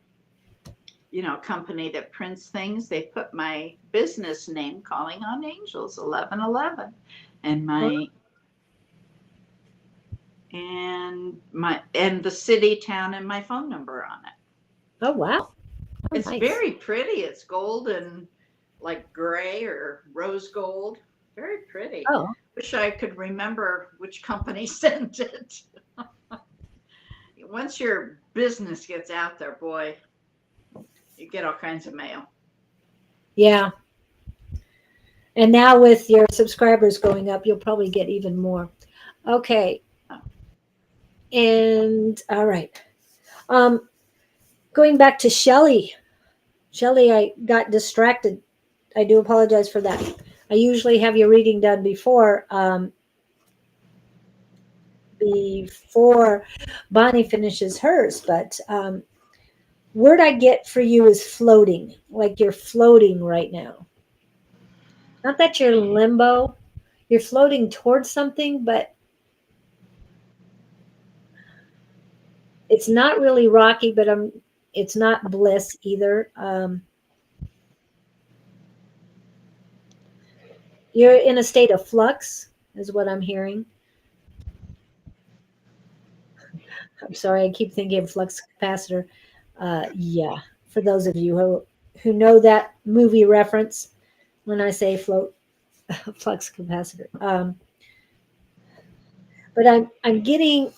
company that prints things. They put my business name, Calling on Angels 1111, and Huh? and the city, town, and my phone number on it. Oh, wow. Oh, It's nice. very pretty. It's gold and like gray or rose gold. Very pretty. Oh, Wish I could remember which company sent it. Once your business gets out there, boy, you get all kinds of mail. yeah. And now with your subscribers going up, you'll probably get even more. Okay. And all right. Um, Going back to Shelly. Shelly, I got distracted. I do apologize for that. I usually have your reading done before Bonnie finishes hers, but word I get for you is floating, like you're floating right now. Not that you're in limbo, you're floating towards something, but It's not really rocky, but it's not bliss either. You're in a state of flux, is what I'm hearing. I'm sorry, I keep thinking of flux capacitor. Yeah, for those of you who know that movie reference, when I say float flux capacitor. But I'm getting,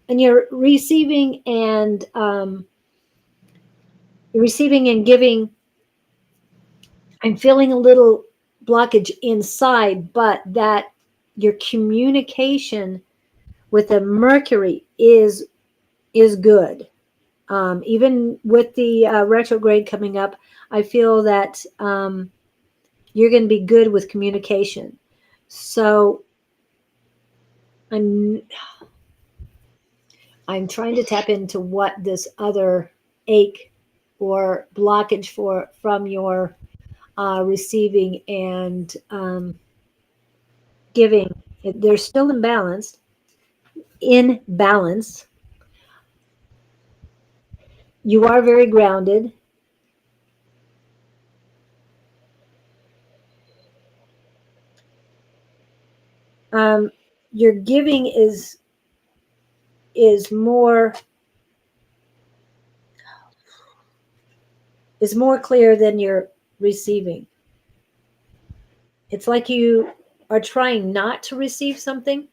and you're receiving and giving. I'm feeling a little blockage inside, but that your communication with the Mercury is good. Even with the retrograde coming up, I feel that you're going to be good with communication. So I'm I'm trying to tap into what this other ache or blockage for from your receiving and giving. They're still imbalanced. In balance, you are very grounded. Um, your giving is more is more clear than your receiving. It's like you are trying not to receive something.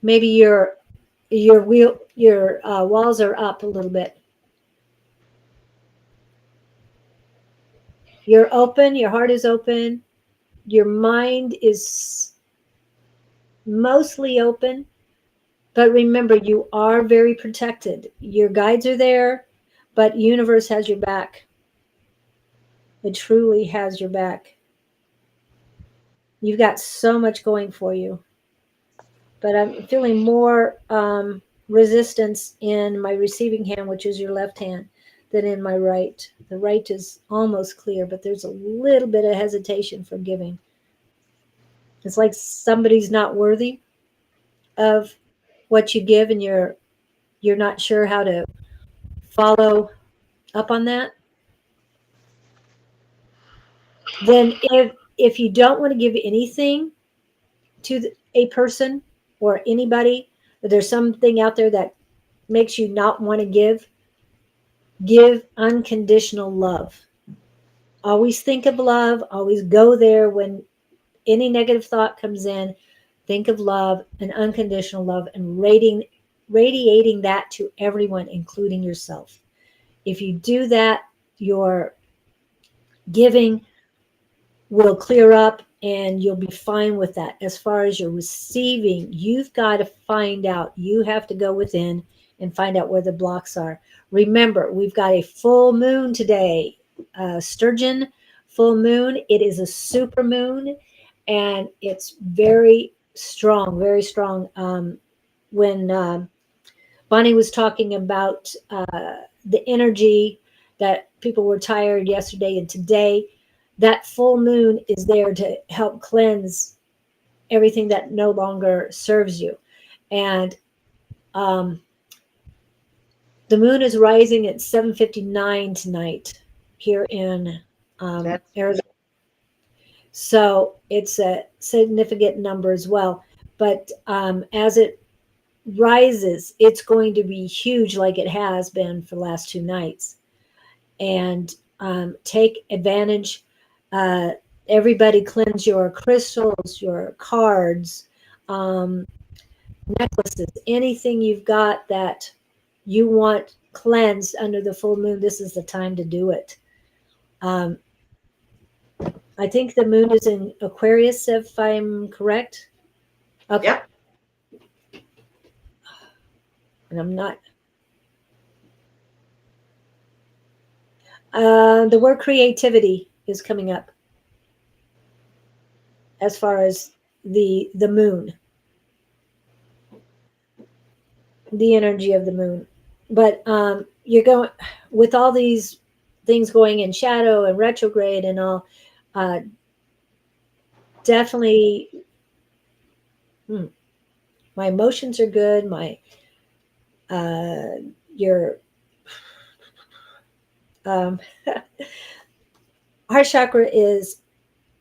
Maybe your walls are up a little bit. You're open. Your heart is open. Your mind is mostly open. But remember, you are very protected. Your guides are there, but universe has your back. It truly has your back. You've got so much going for you. But I'm feeling more resistance in my receiving hand, which is your left hand, than in my right. The right is almost clear, but there's a little bit of hesitation for giving. It's like somebody's not worthy of what you give, and you're not sure how to follow up on that. Then if you don't want to give anything to a person or anybody, or there's something out there that makes you not want to give unconditional love. Always think of love, always go there when any negative thought comes in. Think of love and unconditional love and radiating that to everyone, including yourself. If you do that, your giving will clear up and you'll be fine with that. As far as your receiving, you've got to find out. You have to go within and find out where the blocks are. Remember, we've got a full moon today, Sturgeon full moon. It is a super moon and it's very strong, very strong. When Bonnie was talking about the energy that people were tired yesterday and today, that full moon is there to help cleanse everything that no longer serves you. And um, the moon is rising at 7:59 tonight here in That's Arizona. So it's a significant number as well. But as it rises, it's going to be huge like it has been for the last 2 nights. And take advantage. Uh, Everybody cleanse your crystals, your cards, um, necklaces, anything you've got that you want cleansed under the full moon. This is the time to do it. Um, I think the moon is in Aquarius, if I'm correct. Okay. yep. And I'm not. The word creativity is coming up as far as the moon, the energy of the moon. But you're going with all these things going in shadow and retrograde and all. Uh, Definitely, my emotions are good. My uh, your um, heart chakra is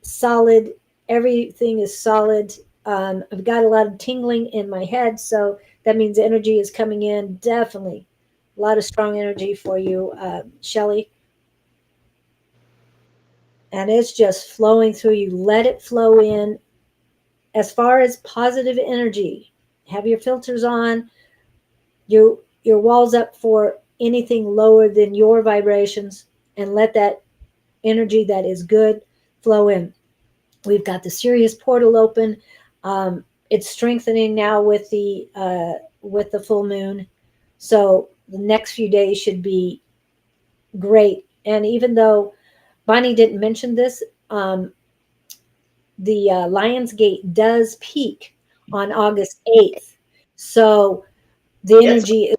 solid. Everything is solid. I've got a lot of tingling in my head, so that means energy is coming in. Definitely, a lot of strong energy for you, Shelly, and it's just flowing through you. Let it flow in. As far as positive energy, have your filters on, your walls up for anything lower than your vibrations, and let that energy that is good flow in. We've got the Sirius portal open. It's strengthening now with the full moon, so the next few days should be great. And even though Bonnie didn't mention this, the Lionsgate does peak on August 8th, so the It's energy is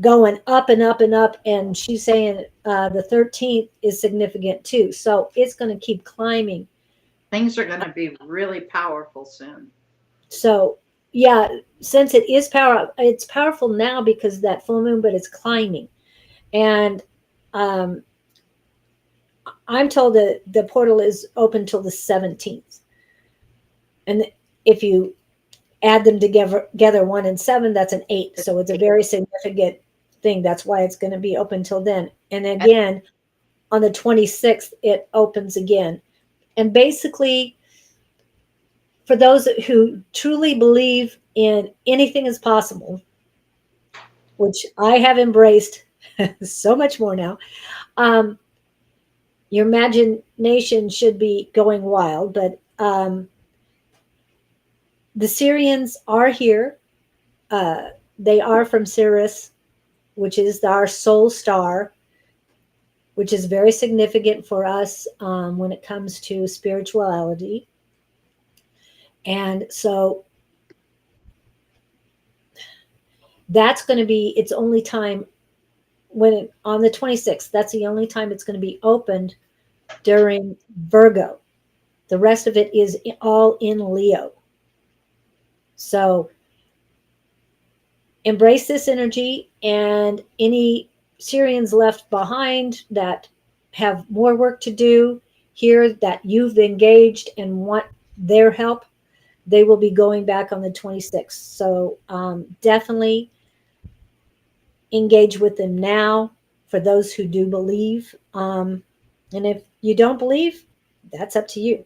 going up and up and up. And she's saying the 13th is significant too, so it's going to keep climbing. things are going to be really powerful soon. So yeah, since it's powerful now because of that full moon, but it's climbing. And um, I'm told that the portal is open till the 17th. And if you add them together 1 and 7, that's an 8. So it's a very significant thing. That's why it's going to be open till then. And And again, on the 26th, it opens again. And basically, for those who truly believe in anything is possible, which I have embraced so much more now. Um, your imagination should be going wild, but the Syrians are here. Uh, they are from Sirius, which is our soul star, which is very significant for us when it comes to spirituality. And so that's going to be its only time on the 26th. That's the only time it's going to be opened during Virgo. The rest of it is all in Leo. So embrace this energy, and any Syrians left behind that have more work to do here that you've engaged and want their help, they will be going back on the 26th. So definitely engage with them now for those who do believe. And if you don't believe, that's up to you.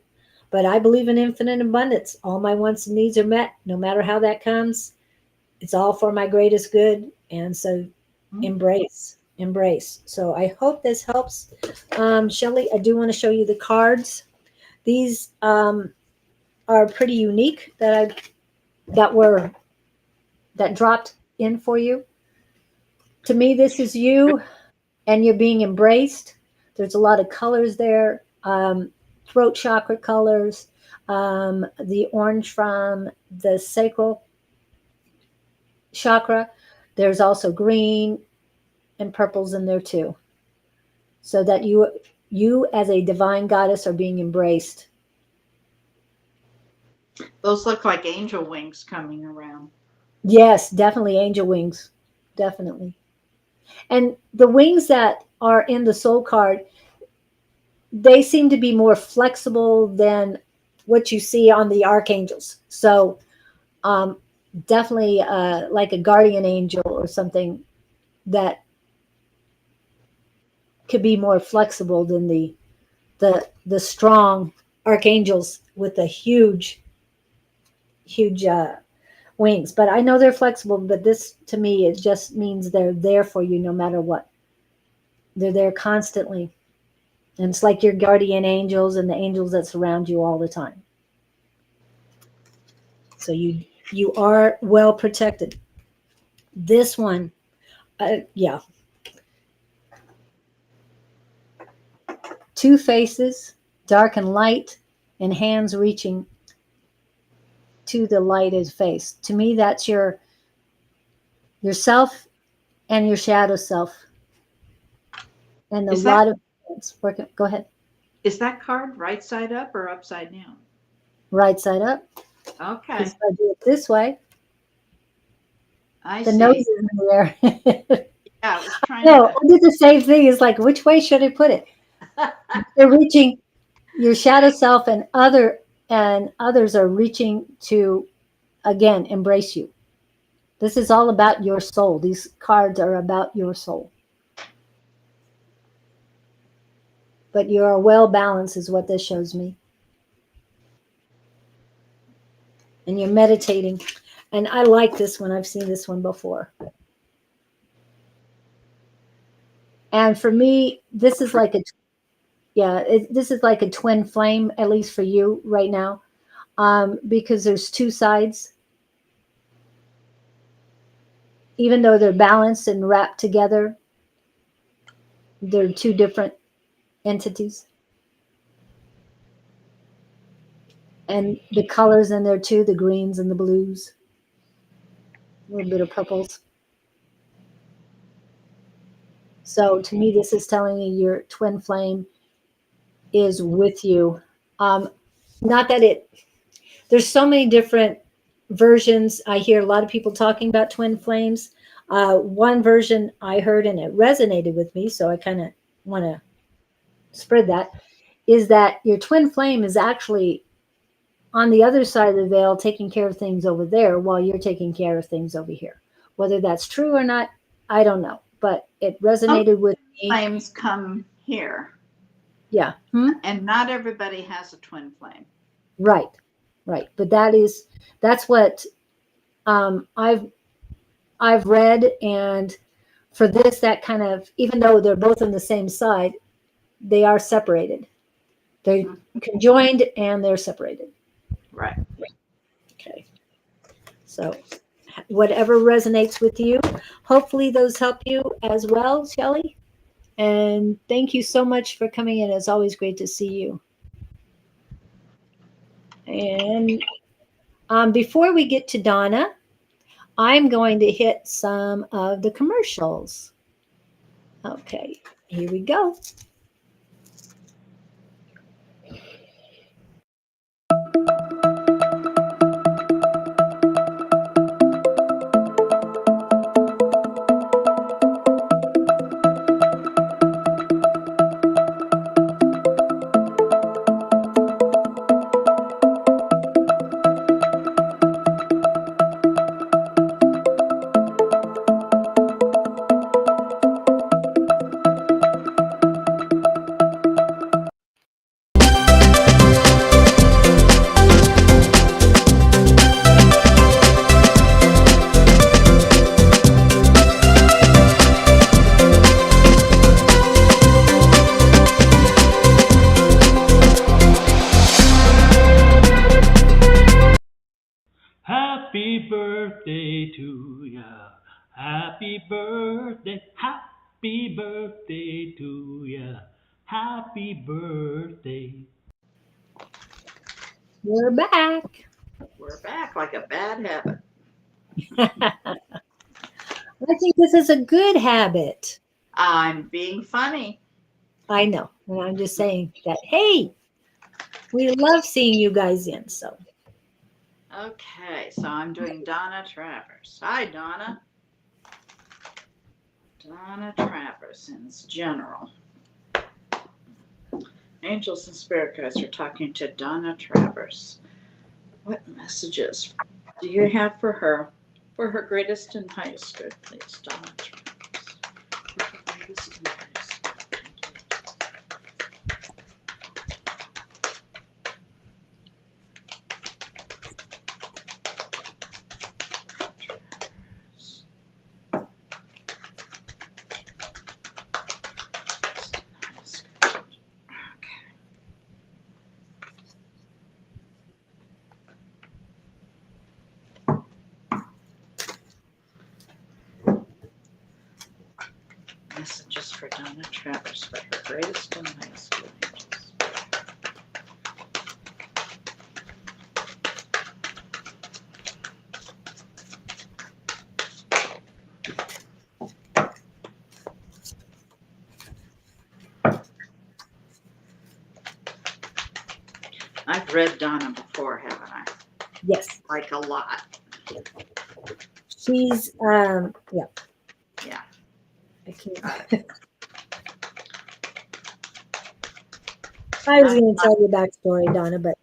But I believe in infinite abundance. All my wants and needs are met, no matter how that comes. It's all for my greatest good. And so embrace. So I hope this helps. Shelly, I do want to show you the cards. These are pretty unique that were that dropped in for you. To me, this is you, and you're being embraced. There's a lot of colors there, throat chakra colors, the orange from the sacral chakra. There's also green and purples in there too. So that you as a divine goddess are being embraced. those look like angel wings coming around. Yes, definitely angel wings. Definitely. And the wings that are in the soul card, they seem to be more flexible than what you see on the archangels. So um, definitely like a guardian angel or something that could be more flexible than the strong archangels with the huge wings. But I know they're flexible. But this to me, it just means they're there for you no matter what. They're there constantly, and it's like your guardian angels and the angels that surround you all the time. So you are well protected. This one, yeah, two faces, dark and light, and hands reaching to the lighted face. To me, that's yourself and your shadow self, and a Is that lot of things working. Go ahead. is that card right side up or upside down? Right side up. Because Okay. if I do it this way, I The nose see. is in the air. Yeah, I was trying No, to. I did the same thing. It's like, which way should I put it? They're reaching your shadow self, and others are reaching to again embrace you. This is all about your soul. These cards are about your soul. But you are well balanced, is what this shows me. And you're meditating. And I like this one. I've seen this one before. And for me, this is like a this is like a twin flame, at least for you right now, because there's two sides. Even though they're balanced and wrapped together, they're two different entities. And the colors in there too, the greens and the blues, a little bit of purples. So to me, this is telling me your twin flame is with you. Um, not that it, there's so many different versions. I hear a lot of people talking about twin flames. One version I heard and it resonated with me, so I kind of want to spread that, is that your twin flame is actually on the other side of the veil taking care of things over there while you're taking care of things over here. Whether that's true or not, I don't know, but it Some resonated with me. flames come here, Yeah. Hmm? and not everybody has a twin flame. Right. Right. But that's what I've read, and for this, that kind of, even though they're both on the same side, they are separated. They're conjoined and they're separated. Right. Okay. So whatever resonates with you, hopefully those help you as well, Shelley. And thank you so much for coming in. It's always great to see you. And before we get to Donna, I'm going to hit some of the commercials. Okay, here we go. Happy birthday to ya. Happy birthday to ya. Happy birthday. We're back. We're back like a bad habit. I think this is a good habit. I'm being funny. I know. And I'm just saying that, hey, we love seeing you guys in. So, Okay, so I'm doing Donna Travers. Hi, Donna. Donna Travers, and it's general. Angels and spirit guides are talking to Donna Travers. What messages do you have for her? For her greatest and highest good, please, Donna Travers. For her greatest and highest good. Travers. Messages for Donna Travers for her greatest and highest good angels. I've read Donna before, haven't I? yes. Like a lot. She's yeah. Yeah. I can't. Got it. I was going to tell you a backstory, Donna, but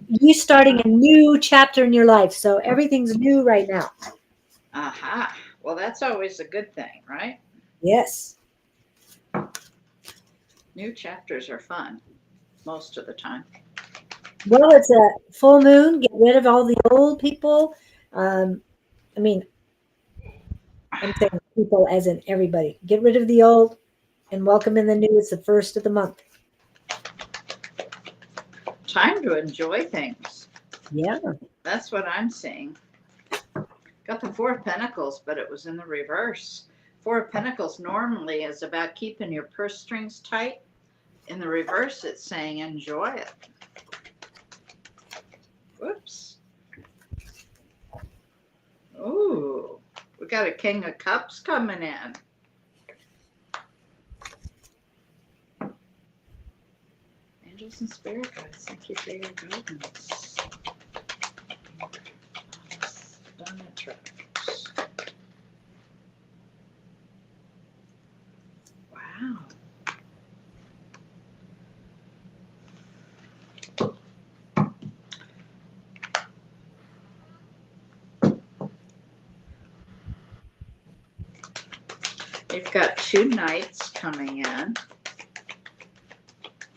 you starting a new chapter in your life, so everything's new right now. Aha. Well, that's always a good thing, right? Yes. New chapters are fun most of the time. Well, it's a full moon. Get rid of all the old people. I mean, I'm saying people as in everybody. Get rid of the old and welcome in the new. It's the first of the month. Time to enjoy things. Yeah. That's what I'm seeing. Got the Four of Pentacles, but it was in the reverse. Four of Pentacles normally is about keeping your purse strings tight. In the reverse, it's saying enjoy it. Whoops. Ooh, we got a King of Cups coming in. Angels and spirit guides, thank you for your guidance. Donna Travers. Wow. You've got two knights coming in.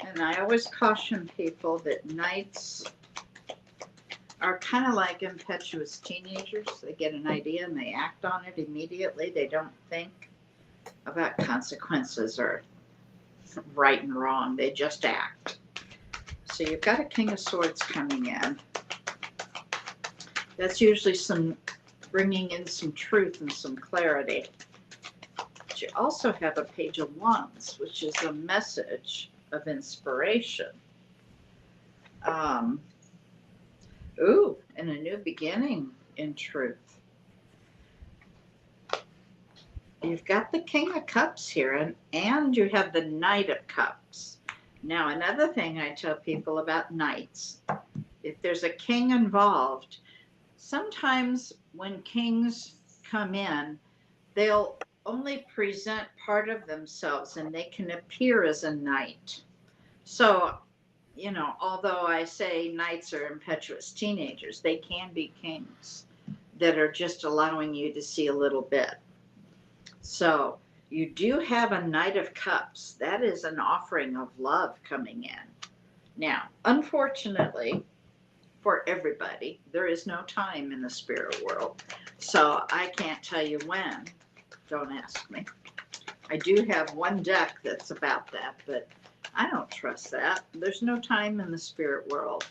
And I always caution people that knights are kind of like impetuous teenagers. They get an idea and they act on it immediately. They don't think about consequences or right and wrong. They just act. So you've got a King of Swords coming in. That's usually bringing in some truth and some clarity. But you also have a Page of Wands, which is a message of inspiration. And a new beginning in truth. You've got the King of Cups here, and you have the Knight of Cups. Now, another thing I tell people about knights, if there's a king involved, sometimes when kings come in, they'll only present part of themselves and they can appear as a knight. So, although I say knights are impetuous teenagers, they can be kings that are just allowing you to see a little bit. So you do have a Knight of Cups. That is an offering of love coming in. Now, unfortunately, for everybody, there is no time in the spirit world. So I can't tell you when. Don't ask me. I do have one deck that's about that, but I don't trust that. There's no time in the spirit world.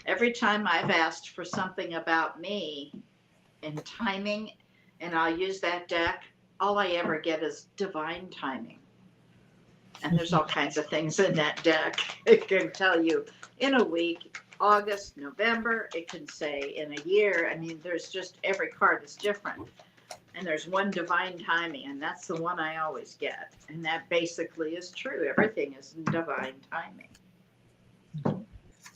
Every time I've asked for something about me in timing, and I'll use that deck, all I ever get is divine timing. And there's all kinds of things in that deck. It can tell you in a week, August, November, it can say in a year. I mean, there's just every card is different. And there's one divine timing, and that's the one I always get. And that basically is true. Everything is in divine timing.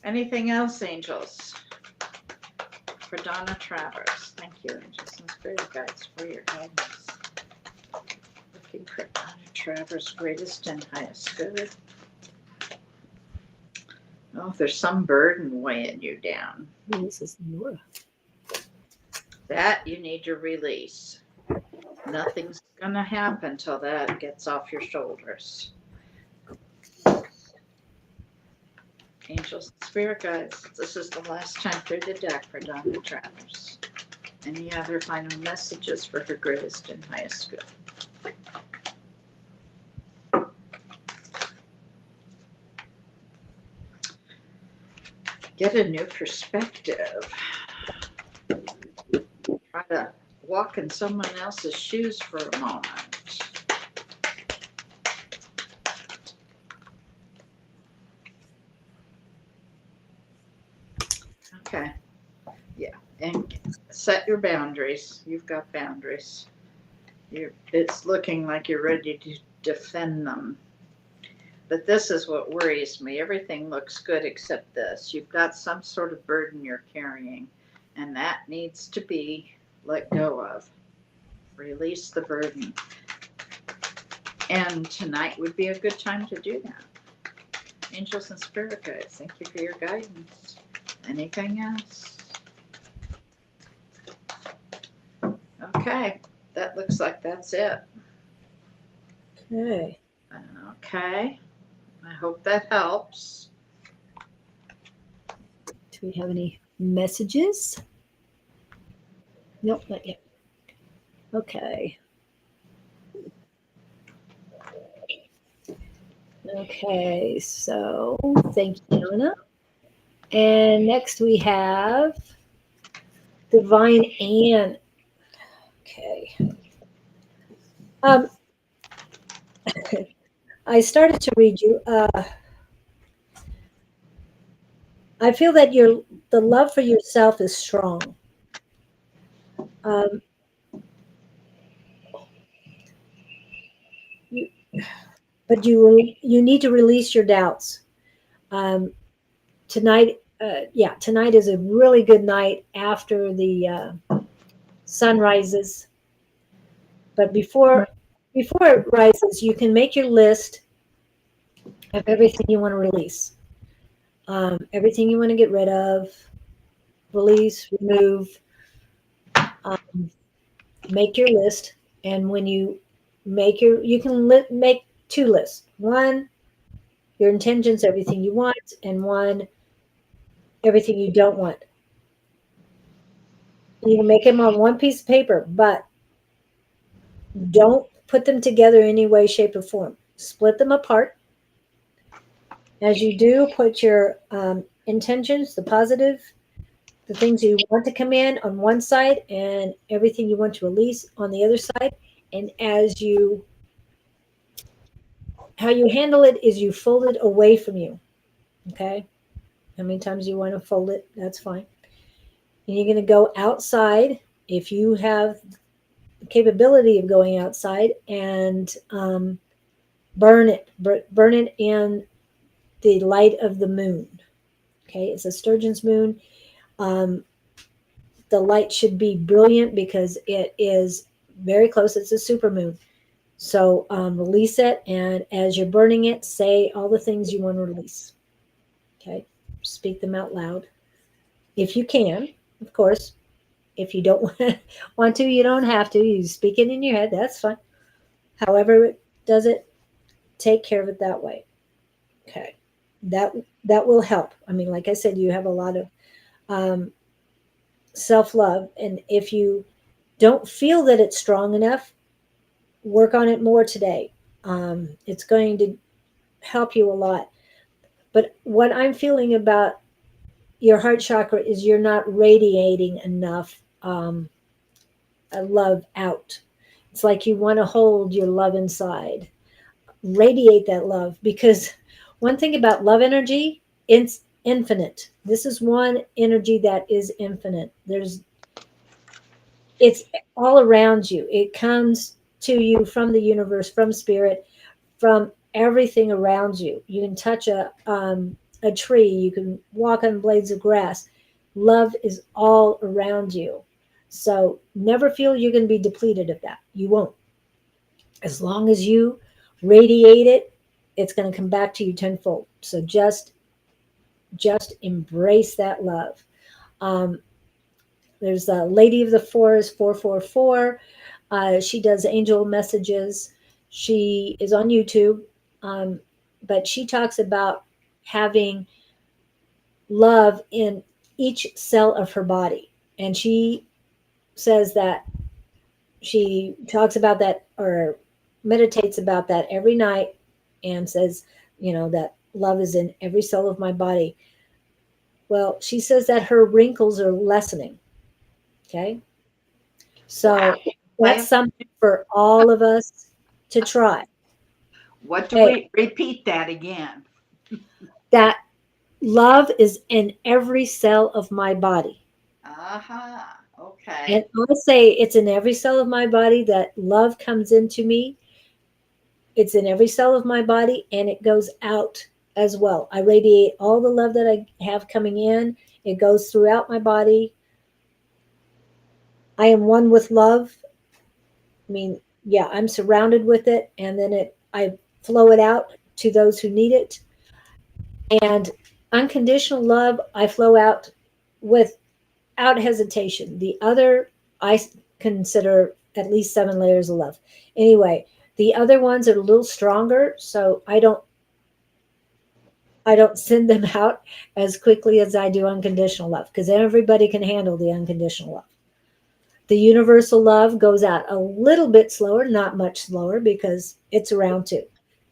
Anything else, angels? For Donna Travers. Thank you, angels and spirit guides, for your guidance. Looking for Donna Travers' greatest and highest good. Oh, there's some burden weighing you down. This is Nora. That you need to release. Nothing's going to happen till that gets off your shoulders. Angels and spirit guides, this is the last time through the deck for Donna Travers. Any other final messages for her greatest and highest good? Get a new perspective. Try to walk in someone else's shoes for a moment. Okay. Yeah. And set your boundaries. You've got boundaries. It's looking like you're ready to defend them. But this is what worries me. Everything looks good except this. You've got some sort of burden you're carrying, and that needs to be let go of, release the burden. And tonight would be a good time to do that. Angels and spirit guides, thank you for your guidance. Anything else? Okay, that looks like that's it. Okay. Okay, I hope that helps. Do we have any messages? Nope, not yet. Okay. Okay, so thank you, Anna. And next we have Divine Ann. Okay. Um, I started to read you. I feel that the love for yourself is strong. Um, you, but you need to release your doubts. Um, tonight, yeah, tonight is a really good night after the sun rises. But before it rises, you can make your list of everything you want to release, everything you want to get rid of, release, remove. Um, make your list, and when you you can make two lists. One, your intentions, everything you want, and one, everything you don't want. You can make them on one piece of paper, but don't put them together in any way, shape, or form. Split them apart. As you do, put your intentions, the positive, the things you want to come in on one side, and everything you want to release on the other side. And how you handle it is you fold it away from you. Okay. How many times you want to fold it, that's fine. And you're going to go outside if you have the capability of going outside and burn it. Burn it in the light of the moon. Okay, it's a Sturgeon's moon. Um, the light should be brilliant because it is very close. It's a super moon. So release it, and as you're burning it, say all the things you want to release. Okay, speak them out loud if you can, of course. If you don't want to, you don't have to. You speak it in your head. That's fine. However it does it, take care of it that way. Okay, that that will help. I mean, like I said, you have a lot of um, self love, and if you don't feel that it's strong enough, work on it more today. It's going to help you a lot. But what I'm feeling about your heart chakra is you're not radiating enough love out. It's like you want to hold your love inside, radiate that love, because one thing about love energy, it's infinite. This is one energy that is infinite. It's all around you. It comes to you from the universe, from spirit, from everything around you. You can touch a tree, you can walk on blades of grass. Love is all around you. So never feel you're going to be depleted of that. You won't. As long as you radiate it, it's going to come back to you tenfold. So just embrace that love. Um, there's a Lady of the Forest 444. She does angel messages. She is on YouTube, um, but she talks about having love in each cell of her body. And she says that she talks about that or meditates about that every night and says, that love is in every cell of my body. Well, she says that her wrinkles are lessening. Okay. Wow. So that's something for all of us to try. What do Okay. we repeat that again? That love is in every cell of my body. Aha. Okay. And I'll say it's in every cell of my body that love comes into me. It's in every cell of my body and it goes out as well. I radiate all the love that I have coming in. It goes throughout my body. I am one with love. I mean, yeah, I'm surrounded with it, and then I flow it out to those who need it. And unconditional love, I flow out without hesitation. The other, consider at least 7 layers of love. Anyway, the other ones are a little stronger, so I don't send them out as quickly as I do unconditional love because everybody can handle the unconditional love. The universal love goes out a little bit slower, not much slower because it's around too.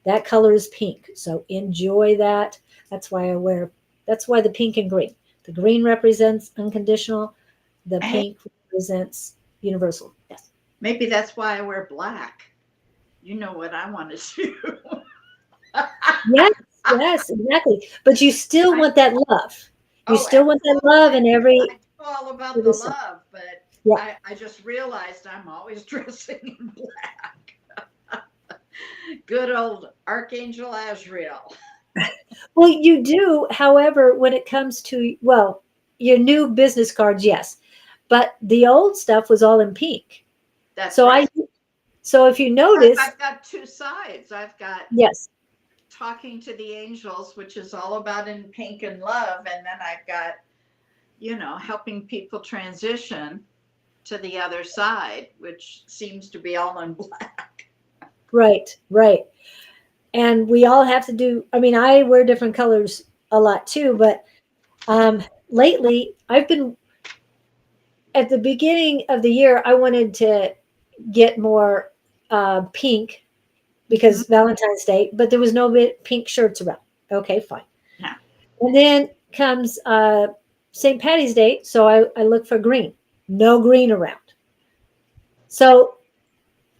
That color is pink, so enjoy that. That's why I wear. That's why the pink and green. The green represents unconditional. The Hey, pink represents universal. Yes. maybe that's why I wear black. You know what I want to do. Yes. Yes. Exactly. But you still I want that love. You Oh, still want that love in I every know all about the every side. love, but Yeah. I just realized I'm always dressing in black. Good old Archangel Azrael. Well, you do. However, when it comes to, well, your new business cards, yes, but the old stuff was all in pink. That's So right. so if you Because notice, I've got two sides. I've got yes, talking to the angels, which is all about in pink and love, and then I've got, helping people transition to the other side, which seems to be all in black. right, right. And we all have to do, I mean, I wear different colors a lot too, but lately I've been, at the beginning of the year, I wanted to get more pink Mm-hmm. because Valentine's Day, but there was no pink shirts around. Okay, fine. Yeah. And then comes St. Patty's Day, so I look for green. No green around. So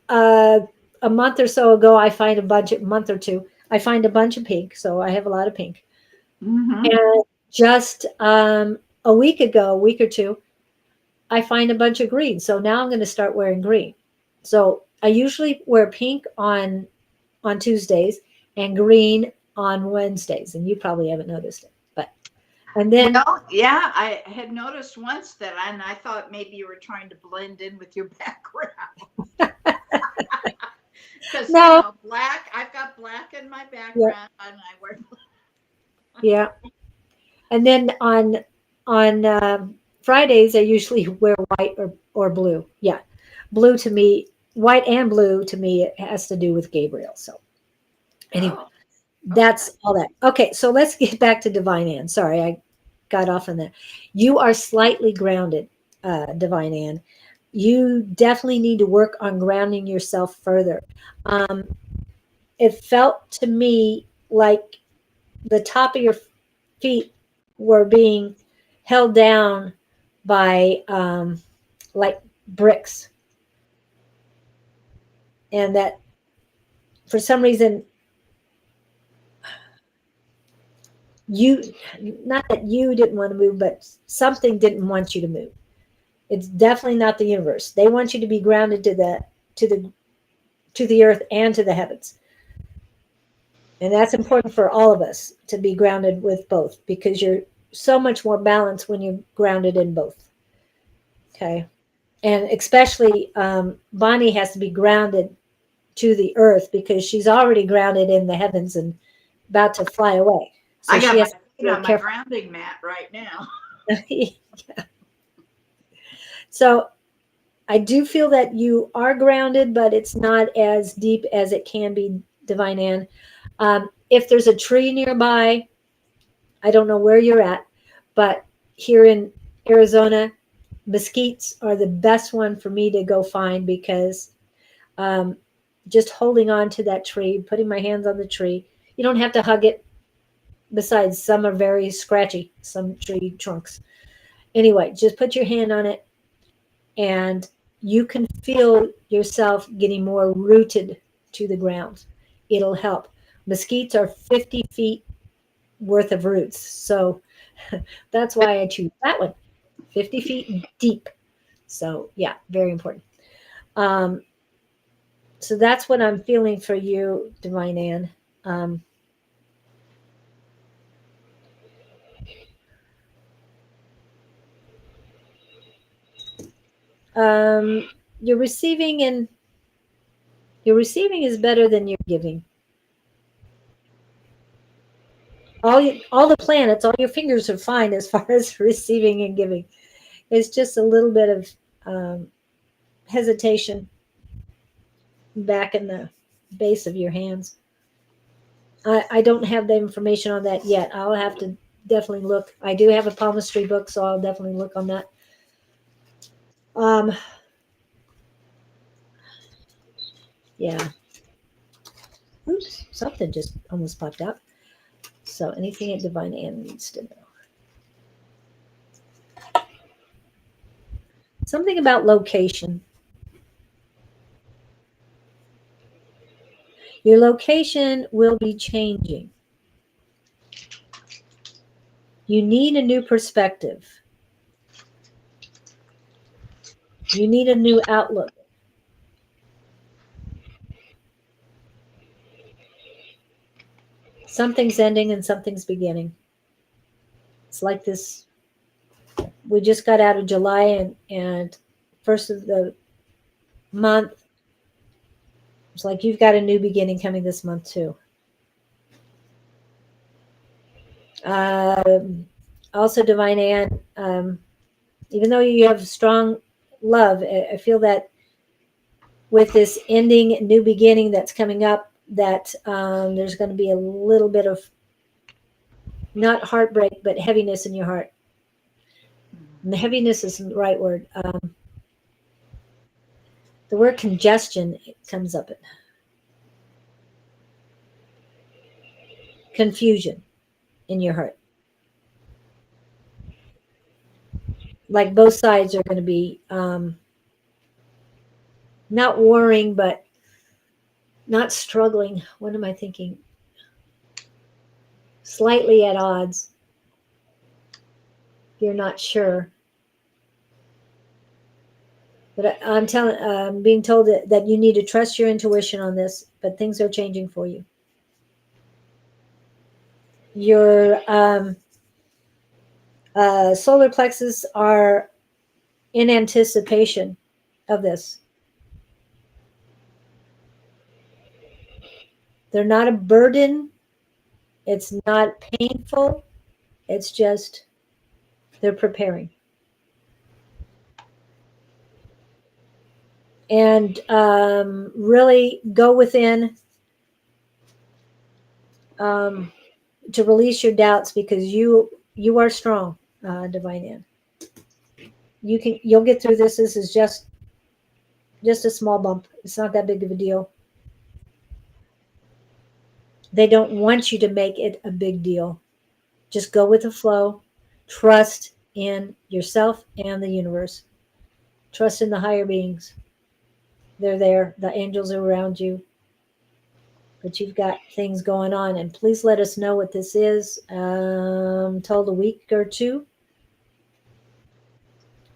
uh, a month or so ago, I find a bunch. A month or two, I find a bunch of pink. So I have a lot of pink. Mm-hmm. And just a week ago, a week or two, I find a bunch of green. So now I'm going to start wearing green. So I usually wear pink on Tuesdays and green on Wednesdays, and you probably haven't noticed it. But and then Well, yeah, I had noticed once that, and I thought maybe you were trying to blend in with your background. Because, no, black, I've got black in my yeah, background, and I wear yeah. And then on Fridays, I usually wear white or blue. Yeah, blue to me, white and blue to me, it has to do with Gabriel. So anyway, Oh, okay. that's all that. Okay, so let's get back to Divine Ann. Sorry, I got off on that. You are slightly grounded, Divine Ann. You definitely need to work on grounding yourself further. Um, it felt to me like the top of your feet were being held down by like bricks, and that for some reason you, not that you didn't want to move, but something didn't want you to move. It's definitely not the universe. They want you to be grounded to the to the earth and to the heavens. And that's important for all of us to be grounded with both because you're so much more balanced when you're grounded in both. Okay. And especially Bonnie has to be grounded to the earth because she's already grounded in the heavens and about to fly away. So I she got my has to feet be very on my careful. grounding mat right now. So I do feel that you are grounded, but it's not as deep as it can be, Divine Ann. If there's a tree nearby, I don't know where you're at, but here in Arizona, mesquites are the best one for me to go find because um, just holding on to that tree, putting my hands on the tree, you don't have to hug it. Besides, some are very scratchy, some tree trunks. Anyway, just put your hand on it and you can feel yourself getting more rooted to the ground. It'll help. Mesquites are 50 feet worth of roots. So that's why I choose that one, 50 feet deep. So, yeah, very important. Um, so that's what I'm feeling for you, Divine Ann. Um, Um, you're receiving, and your receiving is better than your giving. All the planets, all your fingers are fine as far as receiving and giving. It's just a little bit of um, hesitation back in the base of your hands. I don't have the information on that yet. I'll have to definitely look. I do have a palmistry book, so I'll definitely look on that. Um, yeah. Oops, something just almost popped out. So anything that Divine Ann needs to know. Something about location. Your location will be changing. You need a new perspective. You need a new outlook. Something's ending and something's beginning. It's like this. We just got out of July, and first of the month. It's like you've got a new beginning coming this month too. Um, Also, Divine Ann, even though you have strong love, I feel that with this ending, new beginning that's coming up, that there's going to be a little bit of not heartbreak, but heaviness in your heart. And the heaviness isn't the right word. The word congestion comes up. Confusion in your heart. Like both sides are going to be not warring, but not struggling. What am I thinking? Slightly at odds. You're not sure. But I'm being told that you need to trust your intuition on this, but things are changing for you. Your solar plexus are in anticipation of this. They're not a burden. It's not painful. It's just they're preparing. And really go within um, to release your doubts, because you are strong, Divine Ann. You'll get through this. This is just a small bump. It's not that big of a deal. They don't want you to make it a big deal. Just go with the flow. Trust in yourself and the universe. Trust in the higher beings. They're there. The angels are around you. But you've got things going on. And please let us know what this is. Told a week or two.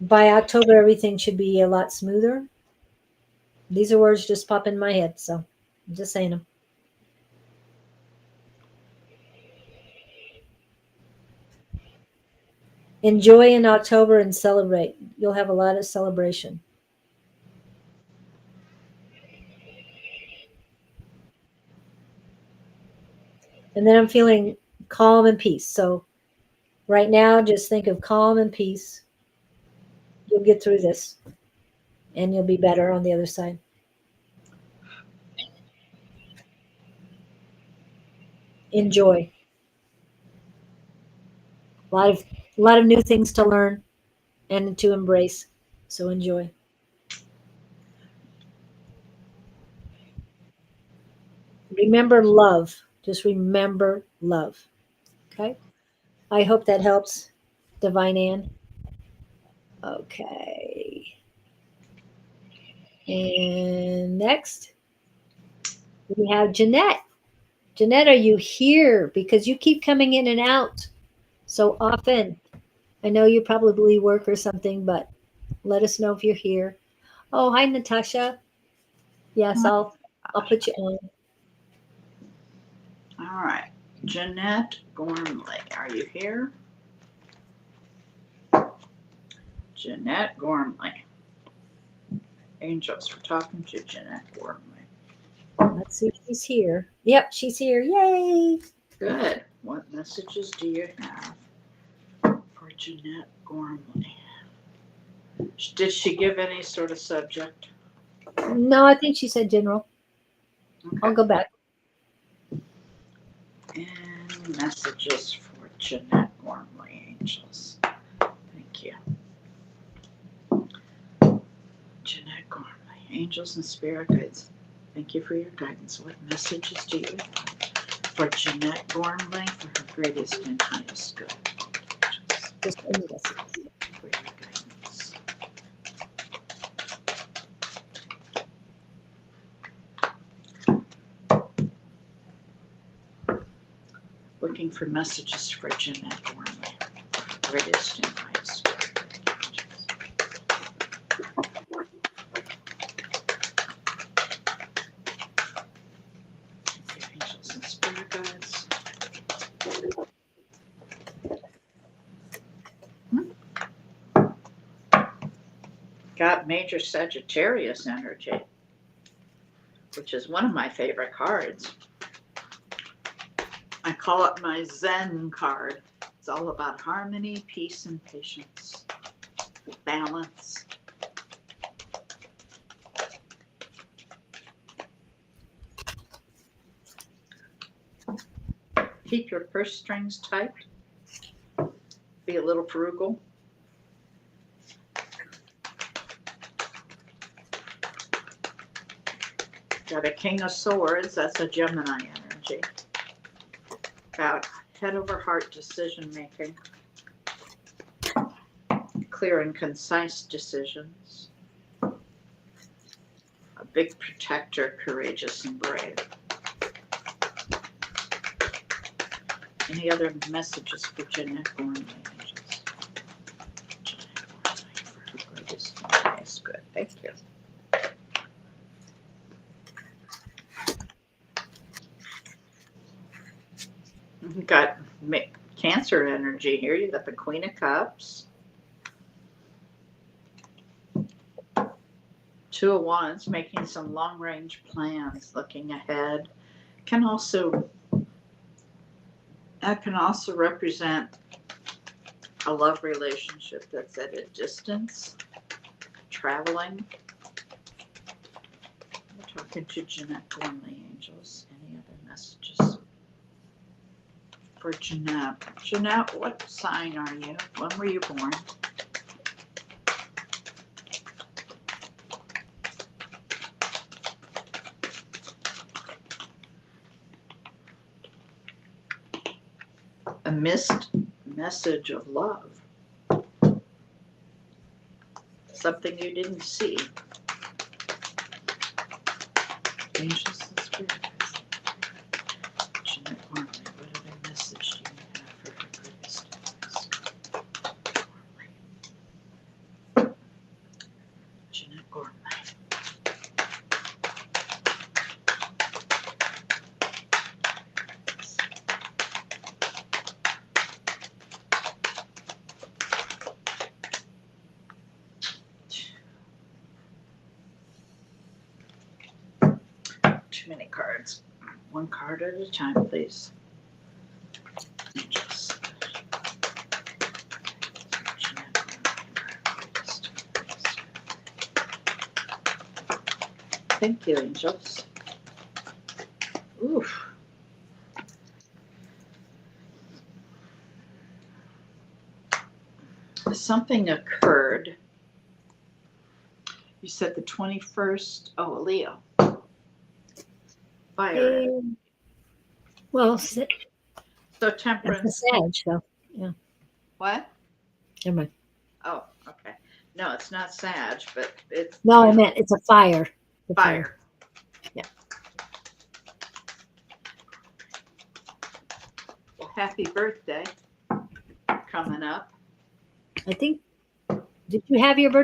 By October, everything should be a lot smoother. These are words just pop in my head. So I'm just saying them. Enjoy in October and celebrate. You'll have a lot of celebration. And then I'm feeling calm and peace. So right now, just think of calm and peace. You'll get through this and you'll be better on the other side. Enjoy. A lot of new things to learn and to embrace. So enjoy. Remember love. Just remember love. Okay? I hope that helps, Divine Ann. Okay. And next, we have Jeanette. Jeanette, are you here? Because you keep coming in and out so often. I know you probably work or something, but let us know if you're here. Oh, hi, Natasha. Yes, I'll put you on. All right. Jeanette Gormley, are you here? Jeanette Gormley. Angels, we're talking to Jeanette Gormley. Let's see if she's here. Yep, she's here. Yay! Good. What messages do you have for Jeanette Gormley? Did she give any sort of subject? No, I think she said general. I'll Okay. go back. And messages for Jeanette Gormley, Angels. Thank you. Jeanette Gormley, Angels and Spirit Guides. Thank you for your guidance. What messages do you have for Jeanette Gormley for her greatest and highest good? Just one message. For your guidance. Looking for messages for Jeanette Gormley for her greatest and highest good. Angels and Spirit Guides. Got major Sagittarius energy, which is one of my favorite cards. I call it my Zen card. It's all about harmony, peace, and patience, balance. Keep your purse strings tight. Be a little frugal. Got a King of Swords. That's a Gemini energy. About head over heart decision making. Clear and concise decisions. A big protector, courageous and brave. Any other messages for Jeanette Gormley? Jeanette Gormley for her greatest and highest good. Thank you. You've got Cancer energy here. You've got the Queen of Cups. Two of Wands, making some long-range plans, looking ahead. That can also represent a love relationship that's at a distance, traveling. We're talking to Jeanette Gormley, Angels. Any other messages for Jeanette? Jeanette, what sign are you? When were you born? A missed message of love. Something you didn't see. Angels and Spirit Guides. Jeanette Gormley, what other message do you have for her greatest Gormley? Jeanette Gormley. Too many cards. One card at a time, please. Angels. Thank you, Angels. Oof. Something occurred. You said the 21st. Oh, Leo. Fire. Well, So that's a Temperance. Sag, so yeah. What? Never mind. Oh, okay. No, it's not Sag, but it's No, I meant it's a fire. The fire. Yeah. Well, happy birthday coming up. I think. Did you have your birthday